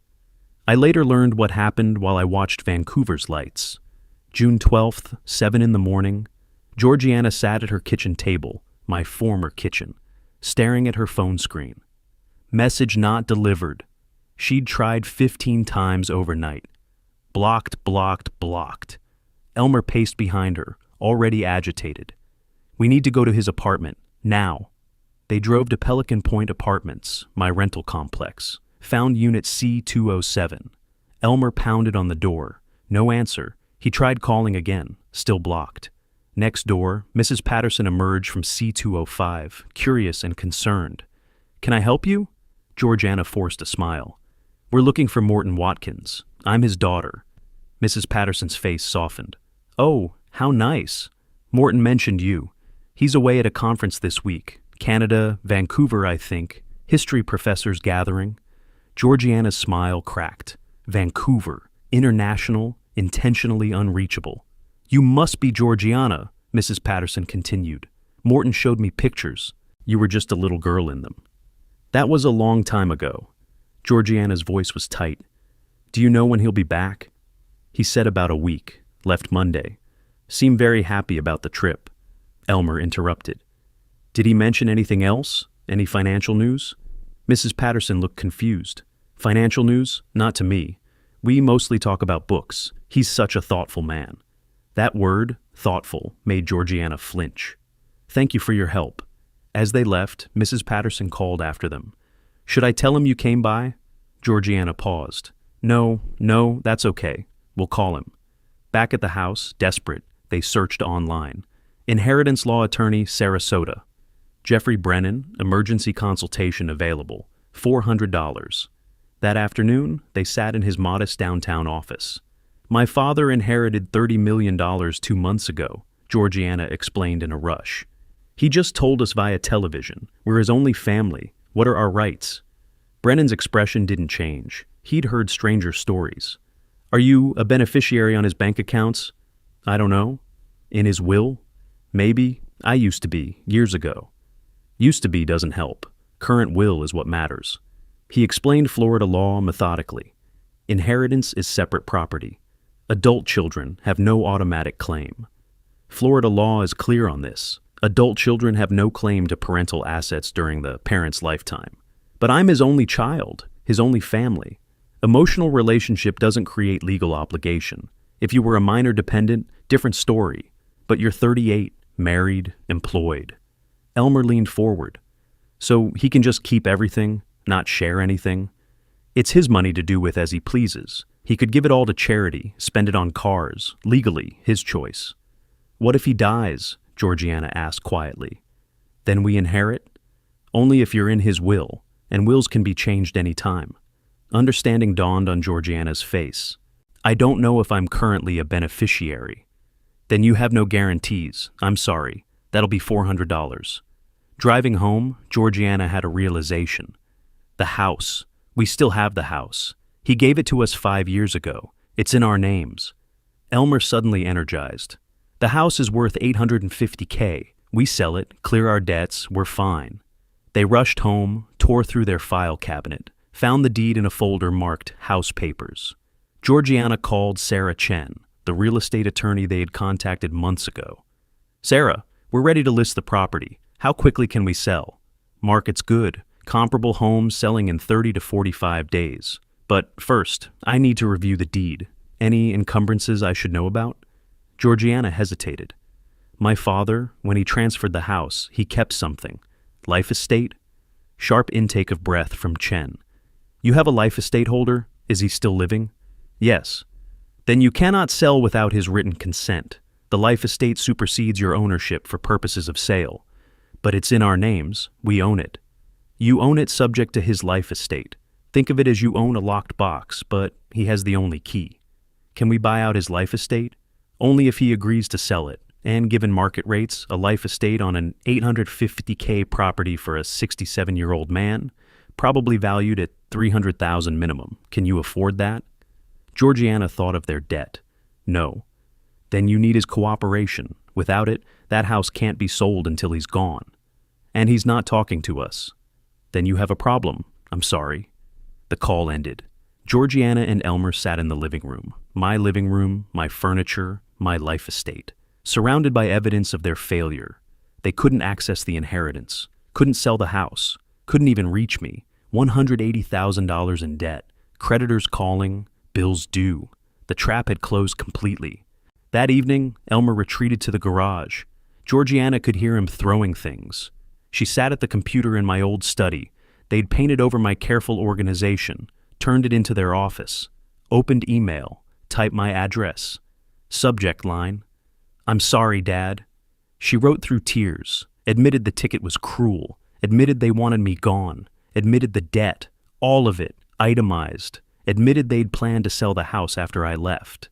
I later learned what happened while I watched Vancouver's lights. June 12th, 7 in the morning, Georgiana sat at her kitchen table, my former kitchen, staring at her phone screen. Message not delivered. She'd tried 15 times overnight. Blocked, blocked, blocked. Elmer paced behind her, already agitated. We need to go to his apartment, now. They drove to Pelican Point Apartments, my rental complex. Found unit C207. Elmer pounded on the door. No answer. He tried calling again, still blocked. Next door, Mrs. Patterson emerged from C205, curious and concerned. Can I help you? Georgiana forced a smile. We're looking for Morton Watkins. I'm his daughter. Mrs. Patterson's face softened. Oh, how nice. Morton mentioned you. He's away at a conference this week. Canada, Vancouver, I think. History professors gathering. Georgiana's smile cracked. Vancouver. International, intentionally unreachable. You must be Georgiana, Mrs. Patterson continued. Morton showed me pictures. You were just a little girl in them. That was a long time ago. Georgiana's voice was tight. Do you know when he'll be back? He said about a week. Left Monday. Seemed very happy about the trip. Elmer interrupted. Did he mention anything else? Any financial news? Mrs. Patterson looked confused. Financial news? Not to me. We mostly talk about books. He's such a thoughtful man. That word, thoughtful, made Georgiana flinch. Thank you for your help. As they left, Mrs. Patterson called after them. Should I tell him you came by? Georgiana paused. No, that's okay. We'll call him. Back at the house, desperate, they searched online. Inheritance law attorney, Sarasota. Jeffrey Brennan, emergency consultation available. $400. That afternoon, they sat in his modest downtown office. My father inherited $30 million 2 months ago, Georgiana explained in a rush. He just told us via television. We're his only family. What are our rights? Brennan's expression didn't change. He'd heard stranger stories. Are you a beneficiary on his bank accounts? I don't know. In his will? Maybe. I used to be, years ago. Used to be doesn't help. Current will is what matters. He explained Florida law methodically. Inheritance is separate property. Adult children have no automatic claim. Florida law is clear on this. Adult children have no claim to parental assets during the parent's lifetime. But I'm his only child, his only family. Emotional relationship doesn't create legal obligation. If you were a minor dependent, different story. But you're 38, married, employed. Elmer leaned forward. So he can just keep everything, not share anything? It's his money to do with as he pleases. He could give it all to charity, spend it on cars, legally, his choice. What if he dies? Georgiana asked quietly. Then we inherit? Only if you're in his will, and wills can be changed any time. Understanding dawned on Georgiana's face. I don't know if I'm currently a beneficiary. Then you have no guarantees. I'm sorry. That'll be $400. Driving home, Georgiana had a realization. The house. We still have the house. He gave it to us 5 years ago. It's in our names. Elmer suddenly energized. The house is worth $850K. We sell it, clear our debts, we're fine. They rushed home, tore through their file cabinet, found the deed in a folder marked House Papers. Georgiana called Sarah Chen, the real estate attorney they had contacted months ago. Sarah, we're ready to list the property. How quickly can we sell? Market's good. Comparable homes selling in 30 to 45 days. But first, I need to review the deed. Any encumbrances I should know about? Georgiana hesitated. My father, when he transferred the house, he kept something. Life estate? Sharp intake of breath from Chen. You have a life estate holder? Is he still living? Yes. Then you cannot sell without his written consent. The life estate supersedes your ownership for purposes of sale. But it's in our names. We own it. You own it subject to his life estate. Think of it as you own a locked box, but he has the only key. Can we buy out his life estate? Only if he agrees to sell it. And given market rates, a life estate on an $850K property for a 67-year-old man, probably valued at $300,000 minimum. Can you afford that? Georgiana thought of their debt. No. Then you need his cooperation. Without it, that house can't be sold until he's gone. And he's not talking to us. Then you have a problem. I'm sorry. The call ended. Georgiana and Elmer sat in the living room. My living room, my furniture, my life estate. Surrounded by evidence of their failure. They couldn't access the inheritance. Couldn't sell the house. Couldn't even reach me. $180,000 in debt. Creditors calling. Bills due. The trap had closed completely. That evening, Elmer retreated to the garage. Georgiana could hear him throwing things. She sat at the computer in my old study. They'd painted over my careful organization, turned it into their office, opened email, typed my address. Subject line, I'm sorry, Dad. She wrote through tears, admitted the ticket was cruel, admitted they wanted me gone, admitted the debt, all of it, itemized, admitted they'd planned to sell the house after I left.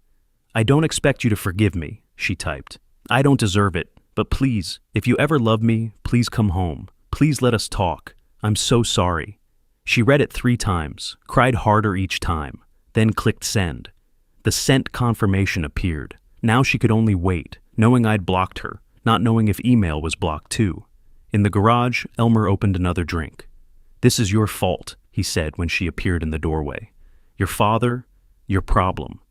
I don't expect you to forgive me, she typed. I don't deserve it, but please, if you ever love me, please come home. Please let us talk. I'm so sorry. She read it 3 times, cried harder each time, then clicked send. The sent confirmation appeared. Now she could only wait, knowing I'd blocked her, not knowing if email was blocked too. In the garage, Elmer opened another drink. This is your fault, he said when she appeared in the doorway. Your father, your problem.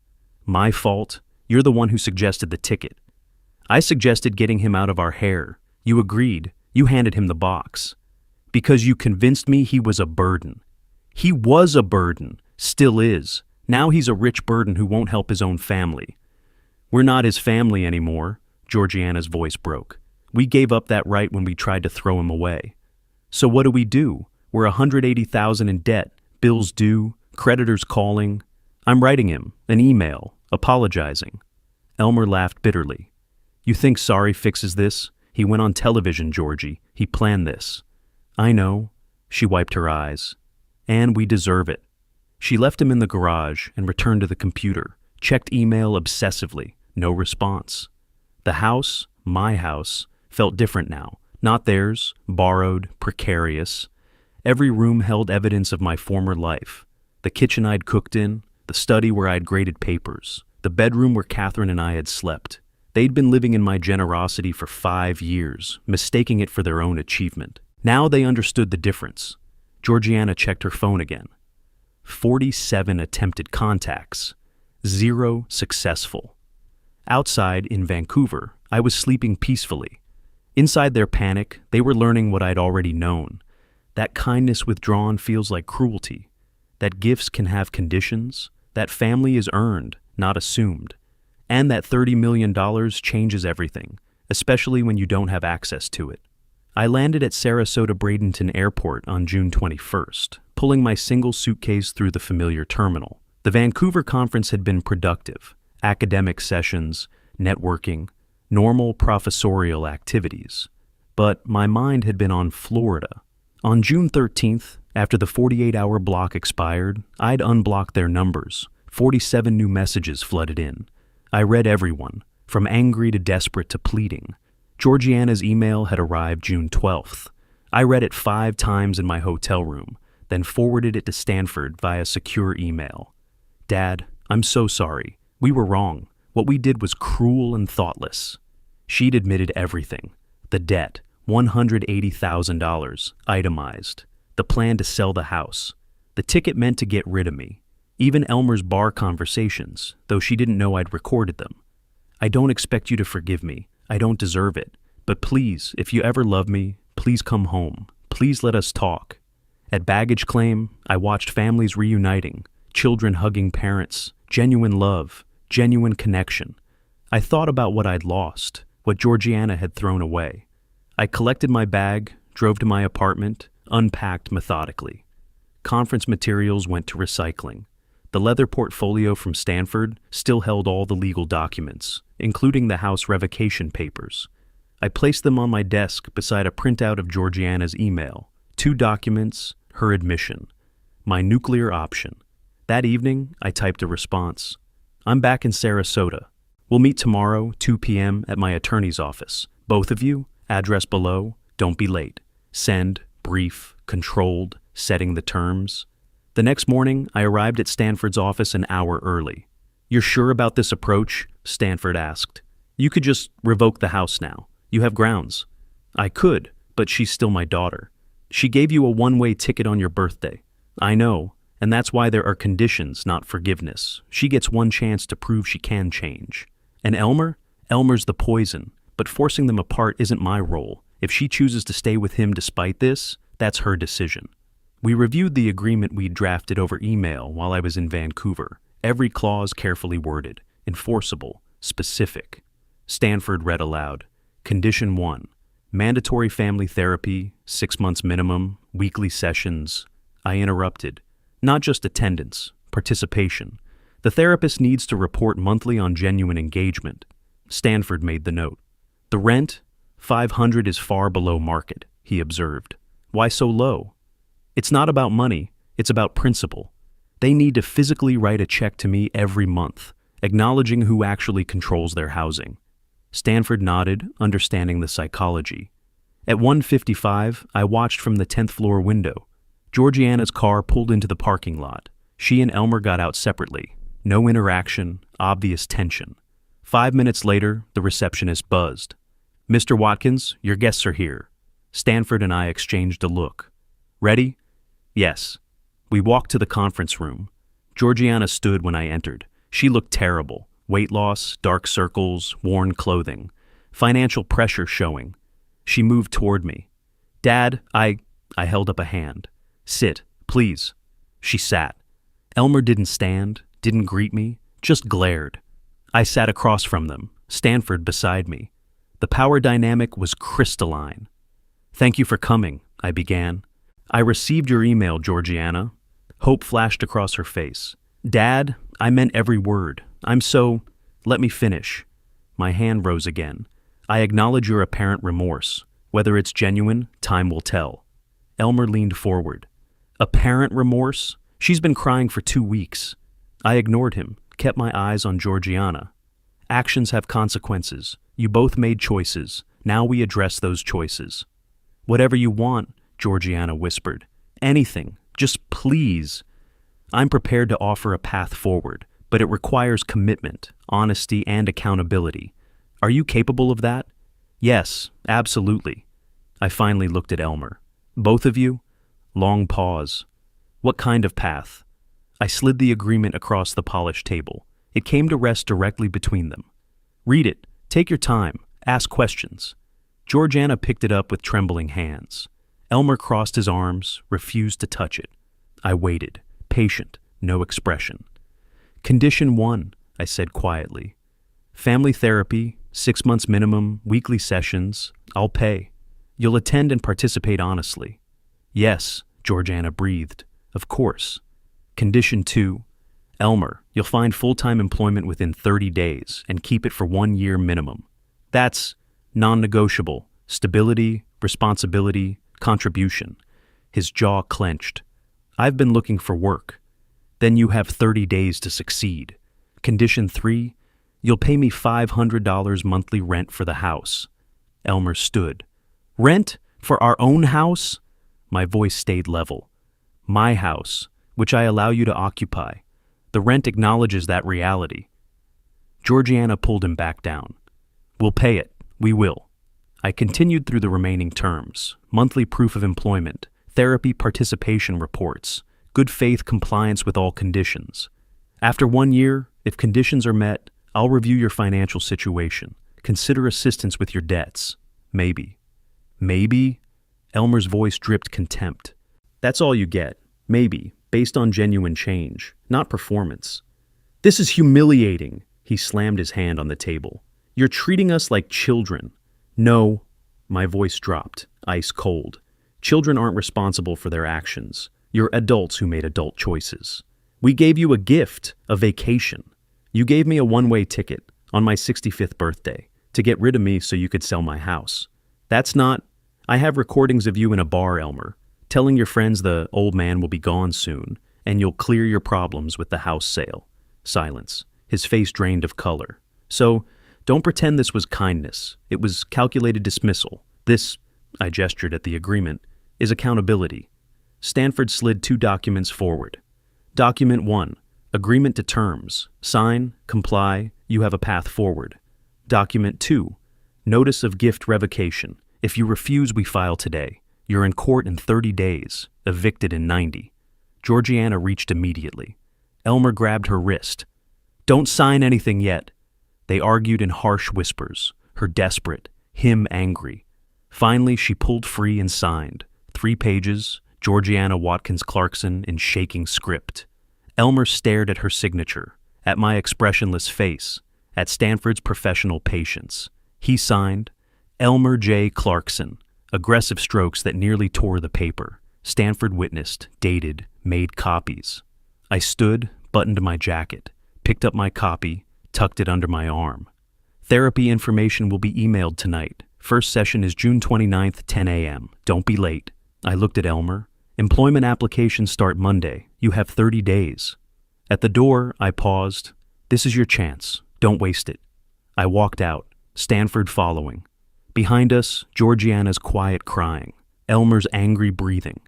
My fault, you're the one who suggested the ticket. I suggested getting him out of our hair. You agreed. You handed him the box. Because you convinced me he was a burden. He was a burden, still is. Now he's a rich burden who won't help his own family. We're not his family anymore, Georgiana's voice broke. We gave up that right when we tried to throw him away. So what do? We're $180,000 in debt, bills due, creditors calling. I'm writing him an email, apologizing. Elmer laughed bitterly. You think sorry fixes this? He went on television, Georgie. He planned this. I know. She wiped her eyes. And we deserve it. She left him in the garage and returned to the computer, checked email obsessively. No response. The house, my house, felt different now. Not theirs, borrowed, precarious. Every room held evidence of my former life. The kitchen I'd cooked in, the study where I'd graded papers, the bedroom where Catherine and I had slept. They'd been living in my generosity for 5 years, mistaking it for their own achievement. Now they understood the difference. Georgiana checked her phone again. 47 attempted contacts. 0 successful. Outside, in Vancouver, I was sleeping peacefully. Inside their panic, they were learning what I'd already known. That kindness withdrawn feels like cruelty. That gifts can have conditions. That family is earned, not assumed. And that $30 million changes everything, especially when you don't have access to it. I landed at Sarasota Bradenton Airport on June 21st, pulling my single suitcase through the familiar terminal. The Vancouver conference had been productive. Academic sessions, networking, normal professorial activities. But my mind had been on Florida. On June 13th, after the 48-hour block expired, I'd unblocked their numbers. 47 new messages flooded in. I read everyone, from angry to desperate to pleading. Georgiana's email had arrived June 12th. I read it 5 times in my hotel room, then forwarded it to Stanford via secure email. Dad, I'm so sorry. We were wrong. What we did was cruel and thoughtless. She'd admitted everything. The debt, $180,000, itemized. The plan to sell the house. The ticket meant to get rid of me. Even Elmer's bar conversations, though she didn't know I'd recorded them. I don't expect you to forgive me. I don't deserve it. But please, if you ever love me, please come home. Please let us talk. At baggage claim, I watched families reuniting, children hugging parents, genuine love, genuine connection. I thought about what I'd lost, what Georgiana had thrown away. I collected my bag, drove to my apartment, unpacked methodically. Conference materials went to recycling. The leather portfolio from Stanford still held all the legal documents, including the house revocation papers. I placed them on my desk beside a printout of Georgiana's email, 2 documents, her admission, my nuclear option. That evening, I typed a response. I'm back in Sarasota. We'll meet tomorrow, 2 p.m. at my attorney's office. Both of you, address below, don't be late. Send, brief, controlled, setting the terms. The next morning, I arrived at Stanford's office an hour early. You're sure about this approach? Stanford asked. You could just revoke the house now. You have grounds. I could, but she's still my daughter. She gave you a one-way ticket on your birthday. I know, and that's why there are conditions, not forgiveness. She gets one chance to prove she can change. And Elmer? Elmer's the poison, but forcing them apart isn't my role. If she chooses to stay with him despite this, that's her decision. We reviewed the agreement we'd drafted over email while I was in Vancouver, every clause carefully worded, enforceable, specific. Stanford read aloud. Condition 1. Mandatory family therapy, 6 months minimum, weekly sessions. I interrupted. Not just attendance, participation. The therapist needs to report monthly on genuine engagement. Stanford made the note. The rent? $500 is far below market, he observed. Why so low? It's not about money, it's about principle. They need to physically write a check to me every month, acknowledging who actually controls their housing. Stanford nodded, understanding the psychology. At 1:55, I watched from the 10th floor window. Georgiana's car pulled into the parking lot. She and Elmer got out separately. No interaction, obvious tension. 5 minutes later, the receptionist buzzed. Mr. Watkins, your guests are here. Stanford and I exchanged a look. Ready? Yes. We walked to the conference room. Georgiana stood when I entered. She looked terrible. Weight loss, dark circles, worn clothing. Financial pressure showing. She moved toward me. Dad, I held up a hand. Sit, please. She sat. Elmer didn't stand, didn't greet me, just glared. I sat across from them, Stanford beside me. The power dynamic was crystalline. "Thank you for coming," I began. "I received your email, Georgiana." Hope flashed across her face. "Dad, I meant every word. Let me finish." My hand rose again. "I acknowledge your apparent remorse. Whether it's genuine, time will tell." Elmer leaned forward. "Apparent remorse? She's been crying for 2 weeks." I ignored him, kept my eyes on Georgiana. "Actions have consequences. You both made choices. Now we address those choices." "Whatever you want," Georgiana whispered. "Anything. Just please." I'm prepared to offer a path forward, but it requires commitment, honesty, and accountability. Are you capable of that? Yes, absolutely. I finally looked at Elmer. "Both of you?" Long pause. "What kind of path?" I slid the agreement across the polished table. It came to rest directly between them. "Read it. Take your time. Ask questions." Georgiana picked it up with trembling hands. Elmer crossed his arms, refused to touch it. I waited, patient, no expression. "Condition 1, I said quietly. "Family therapy, 6 months minimum, weekly sessions. I'll pay. You'll attend and participate honestly." "Yes," Georgiana breathed. "Of course." Condition 2, "Elmer, you'll find full-time employment within 30 days and keep it for 1 year minimum. That's non-negotiable. Stability, responsibility, contribution." His jaw clenched. "I've been looking for work." "Then you have 30 days to succeed." Condition 3, "You'll pay me $500 monthly rent for the house." Elmer stood. "Rent? For our own house?" My voice stayed level. "My house, which I allow you to occupy. The rent acknowledges that reality." Georgiana pulled him back down. "We'll pay it. We will." I continued through the remaining terms: monthly proof of employment, therapy participation reports, good faith compliance with all conditions. After 1 year, if conditions are met, I'll review your financial situation. Consider assistance with your debts. Maybe. Maybe? Elmer's voice dripped contempt. "That's all you get. Maybe, based on genuine change, not performance." "This is humiliating." He slammed his hand on the table. "You're treating us like children." "No." My voice dropped, ice cold. "Children aren't responsible for their actions. You're adults who made adult choices. We gave you a gift, a vacation. You gave me a one-way ticket on my 65th birthday to get rid of me so you could sell my house. That's not... I have recordings of you in a bar, Elmer, telling your friends the old man will be gone soon and you'll clear your problems with the house sale." Silence. His face drained of color. "So, don't pretend this was kindness. It was calculated dismissal. This," I gestured at the agreement, "is accountability." Stanford slid 2 documents forward. Document 1, agreement to terms. Sign, comply, you have a path forward. Document 2, notice of gift revocation. If you refuse, we file today. You're in court in 30 days, evicted in 90. Georgiana reached immediately. Elmer grabbed her wrist. "Don't sign anything yet." They argued in harsh whispers, her desperate, him angry. Finally, she pulled free and signed. 3 pages, Georgiana Watkins Clarkson in shaking script. Elmer stared at her signature, at my expressionless face, at Stanford's professional patience. He signed, "Elmer J. Clarkson," aggressive strokes that nearly tore the paper. Stanford witnessed, dated, made copies. I stood, buttoned my jacket, picked up my copy, tucked it under my arm. "Therapy information will be emailed tonight. First session is June 29th, 10 a.m. Don't be late." I looked at Elmer. "Employment applications start Monday. You have 30 days. At the door, I paused. "This is your chance. Don't waste it." I walked out, Stanford following. Behind us, Georgiana's quiet crying, Elmer's angry breathing.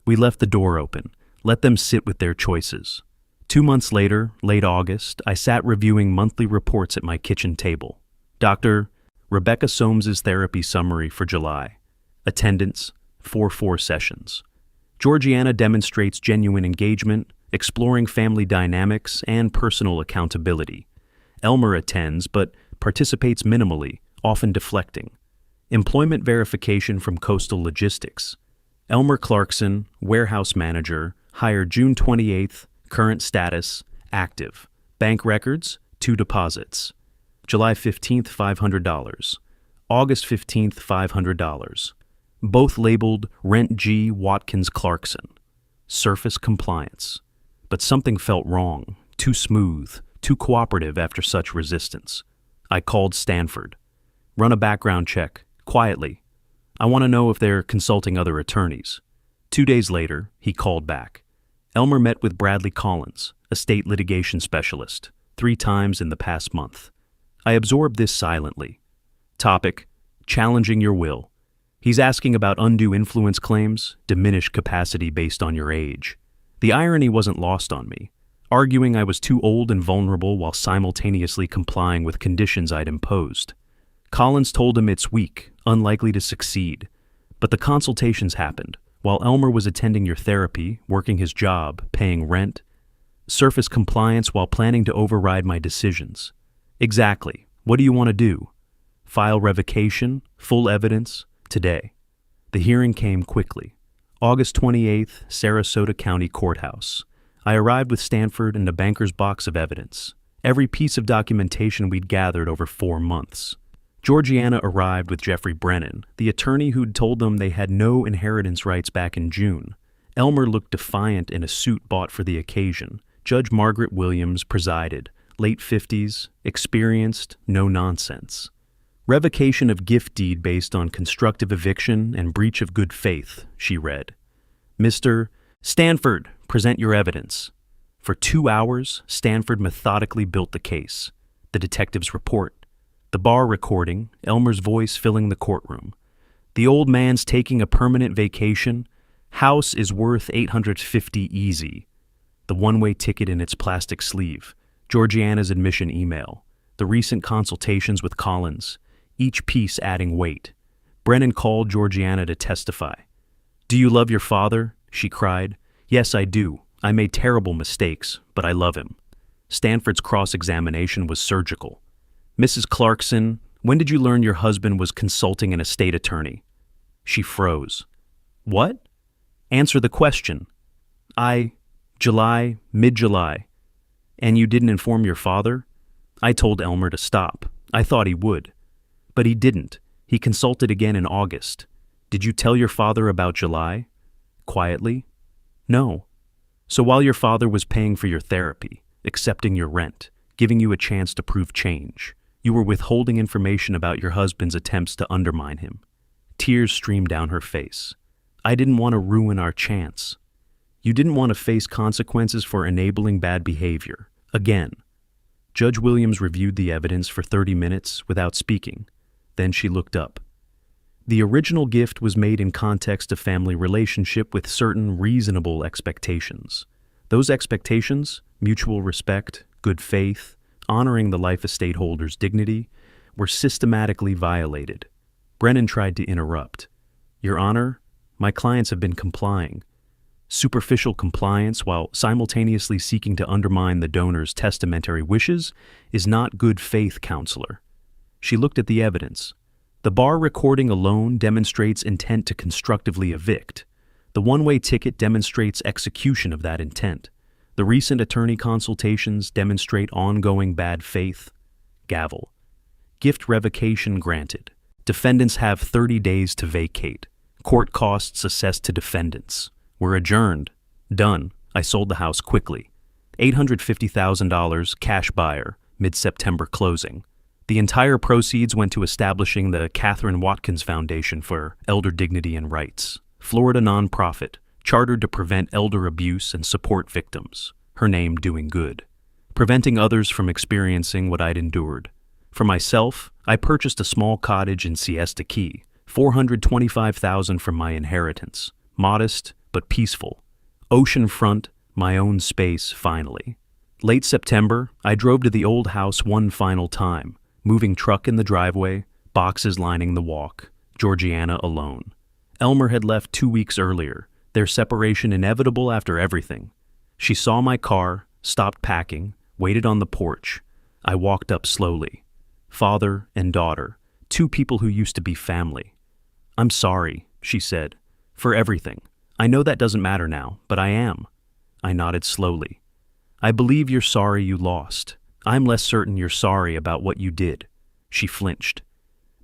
We left the door open, let them sit with their choices. 2 months later, late August, I sat reviewing monthly reports at my kitchen table. Dr. Rebecca Soames's therapy summary for July. Attendance, 4 sessions. Georgiana demonstrates genuine engagement, exploring family dynamics and personal accountability. Elmer attends, but participates minimally, often deflecting. Employment verification from Coastal Logistics. Elmer Clarkson, warehouse manager, hired June 28th, current status, active. Bank records, 2 deposits. July 15th, $500. August 15th, $500. Both labeled Rent G. Watkins Clarkson. Surface compliance. But something felt wrong, too smooth, too cooperative after such resistance. I called Stanford. Run a background check, quietly. I want to know if they're consulting other attorneys. 2 days later, he called back. Elmer met with Bradley Collins, a state litigation specialist, 3 times in the past month. I absorbed this silently. Topic: challenging your will. He's asking about undue influence claims, diminished capacity based on your age. The irony wasn't lost on me, arguing I was too old and vulnerable while simultaneously complying with conditions I'd imposed. Collins told him it's weak, unlikely to succeed. But the consultations happened, while Elmer was attending your therapy, working his job, paying rent. Surface compliance while planning to override my decisions. Exactly. What do you want to do? File revocation, full evidence, today. The hearing came quickly. August 28th, Sarasota County Courthouse. I arrived with Stanford and a banker's box of evidence. Every piece of documentation we'd gathered over 4 months. Georgiana arrived with Jeffrey Brennan, the attorney who'd told them they had no inheritance rights back in June. Elmer looked defiant in a suit bought for the occasion. Judge Margaret Williams presided, late 50s, experienced, no nonsense. Revocation of gift deed based on constructive eviction and breach of good faith, she read. Mr. Stanford, present your evidence. For 2 hours, Stanford methodically built the case. The detective's report. The bar recording, Elmer's voice filling the courtroom. The old man's taking a permanent vacation. House is worth $850 easy. The one-way ticket in its plastic sleeve. Georgiana's admission email. The recent consultations with Collins. Each piece adding weight. Brennan called Georgiana to testify. Do you love your father? She cried. Yes, I do. I made terrible mistakes, but I love him. Stanford's cross-examination was surgical. Mrs. Clarkson, when did you learn your husband was consulting an estate attorney? She froze. What? Answer the question. July, mid-July. And you didn't inform your father? I told Elmer to stop. I thought he would. But he didn't. He consulted again in August. Did you tell your father about July? Quietly. No. So while your father was paying for your therapy, accepting your rent, giving you a chance to prove change, you were withholding information about your husband's attempts to undermine him. Tears streamed down her face. I didn't want to ruin our chance. You didn't want to face consequences for enabling bad behavior. Again. Judge Williams reviewed the evidence for 30 minutes without speaking. Then she looked up. The original gift was made in context of family relationship with certain reasonable expectations. Those expectations, mutual respect, good faith, honoring the life estate holder's dignity, were systematically violated. Brennan tried to interrupt. Your Honor, my clients have been complying. Superficial compliance while simultaneously seeking to undermine the donor's testamentary wishes is not good faith, counselor. She looked at the evidence. The bar recording alone demonstrates intent to constructively evict. The one-way ticket demonstrates execution of that intent. The recent attorney consultations demonstrate ongoing bad faith. Gavel. Gift revocation granted. Defendants have 30 days to vacate. Court costs assessed to defendants. We're adjourned. Done. I sold the house quickly. $850,000 cash buyer, mid-September closing. The entire proceeds went to establishing the Catherine Watkins Foundation for Elder Dignity and Rights, Florida nonprofit, chartered to prevent elder abuse and support victims, her name doing good, preventing others from experiencing what I'd endured. For myself, I purchased a small cottage in Siesta Key, $425,000 from my inheritance, modest but peaceful. Oceanfront, my own space finally. Late September, I drove to the old house one final time, moving truck in the driveway, boxes lining the walk, Georgiana alone. Elmer had left 2 weeks earlier, their separation inevitable after everything. She saw my car, stopped packing, waited on the porch. I walked up slowly. Father and daughter, 2 people who used to be family. I'm sorry, she said, for everything. I know that doesn't matter now, but I am. I nodded slowly. I believe you're sorry you lost. I'm less certain you're sorry about what you did. She flinched.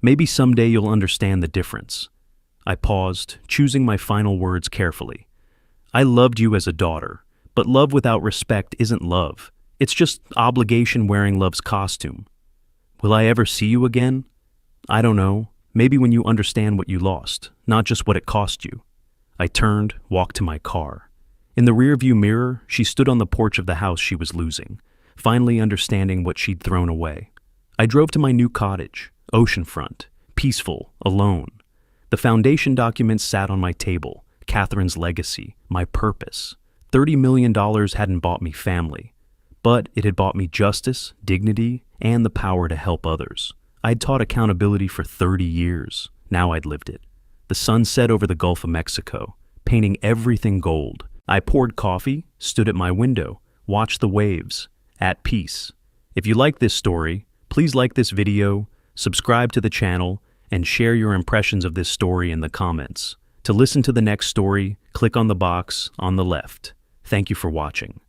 Maybe someday you'll understand the difference. I paused, choosing my final words carefully. I loved you as a daughter, but love without respect isn't love. It's just obligation wearing love's costume. Will I ever see you again? I don't know. Maybe when you understand what you lost, not just what it cost you. I turned, walked to my car. In the rearview mirror, she stood on the porch of the house she was losing, finally understanding what she'd thrown away. I drove to my new cottage, oceanfront, peaceful, alone. The foundation documents sat on my table, Catherine's legacy, my purpose. $30 million hadn't bought me family, but it had bought me justice, dignity, and the power to help others. I'd taught accountability for 30 years. Now I'd lived it. The sun set over the Gulf of Mexico, painting everything gold. I poured coffee, stood at my window, watched the waves, at peace. If you like this story, please like this video, subscribe to the channel, and share your impressions of this story in the comments. To listen to the next story, click on the box on the left. Thank you for watching.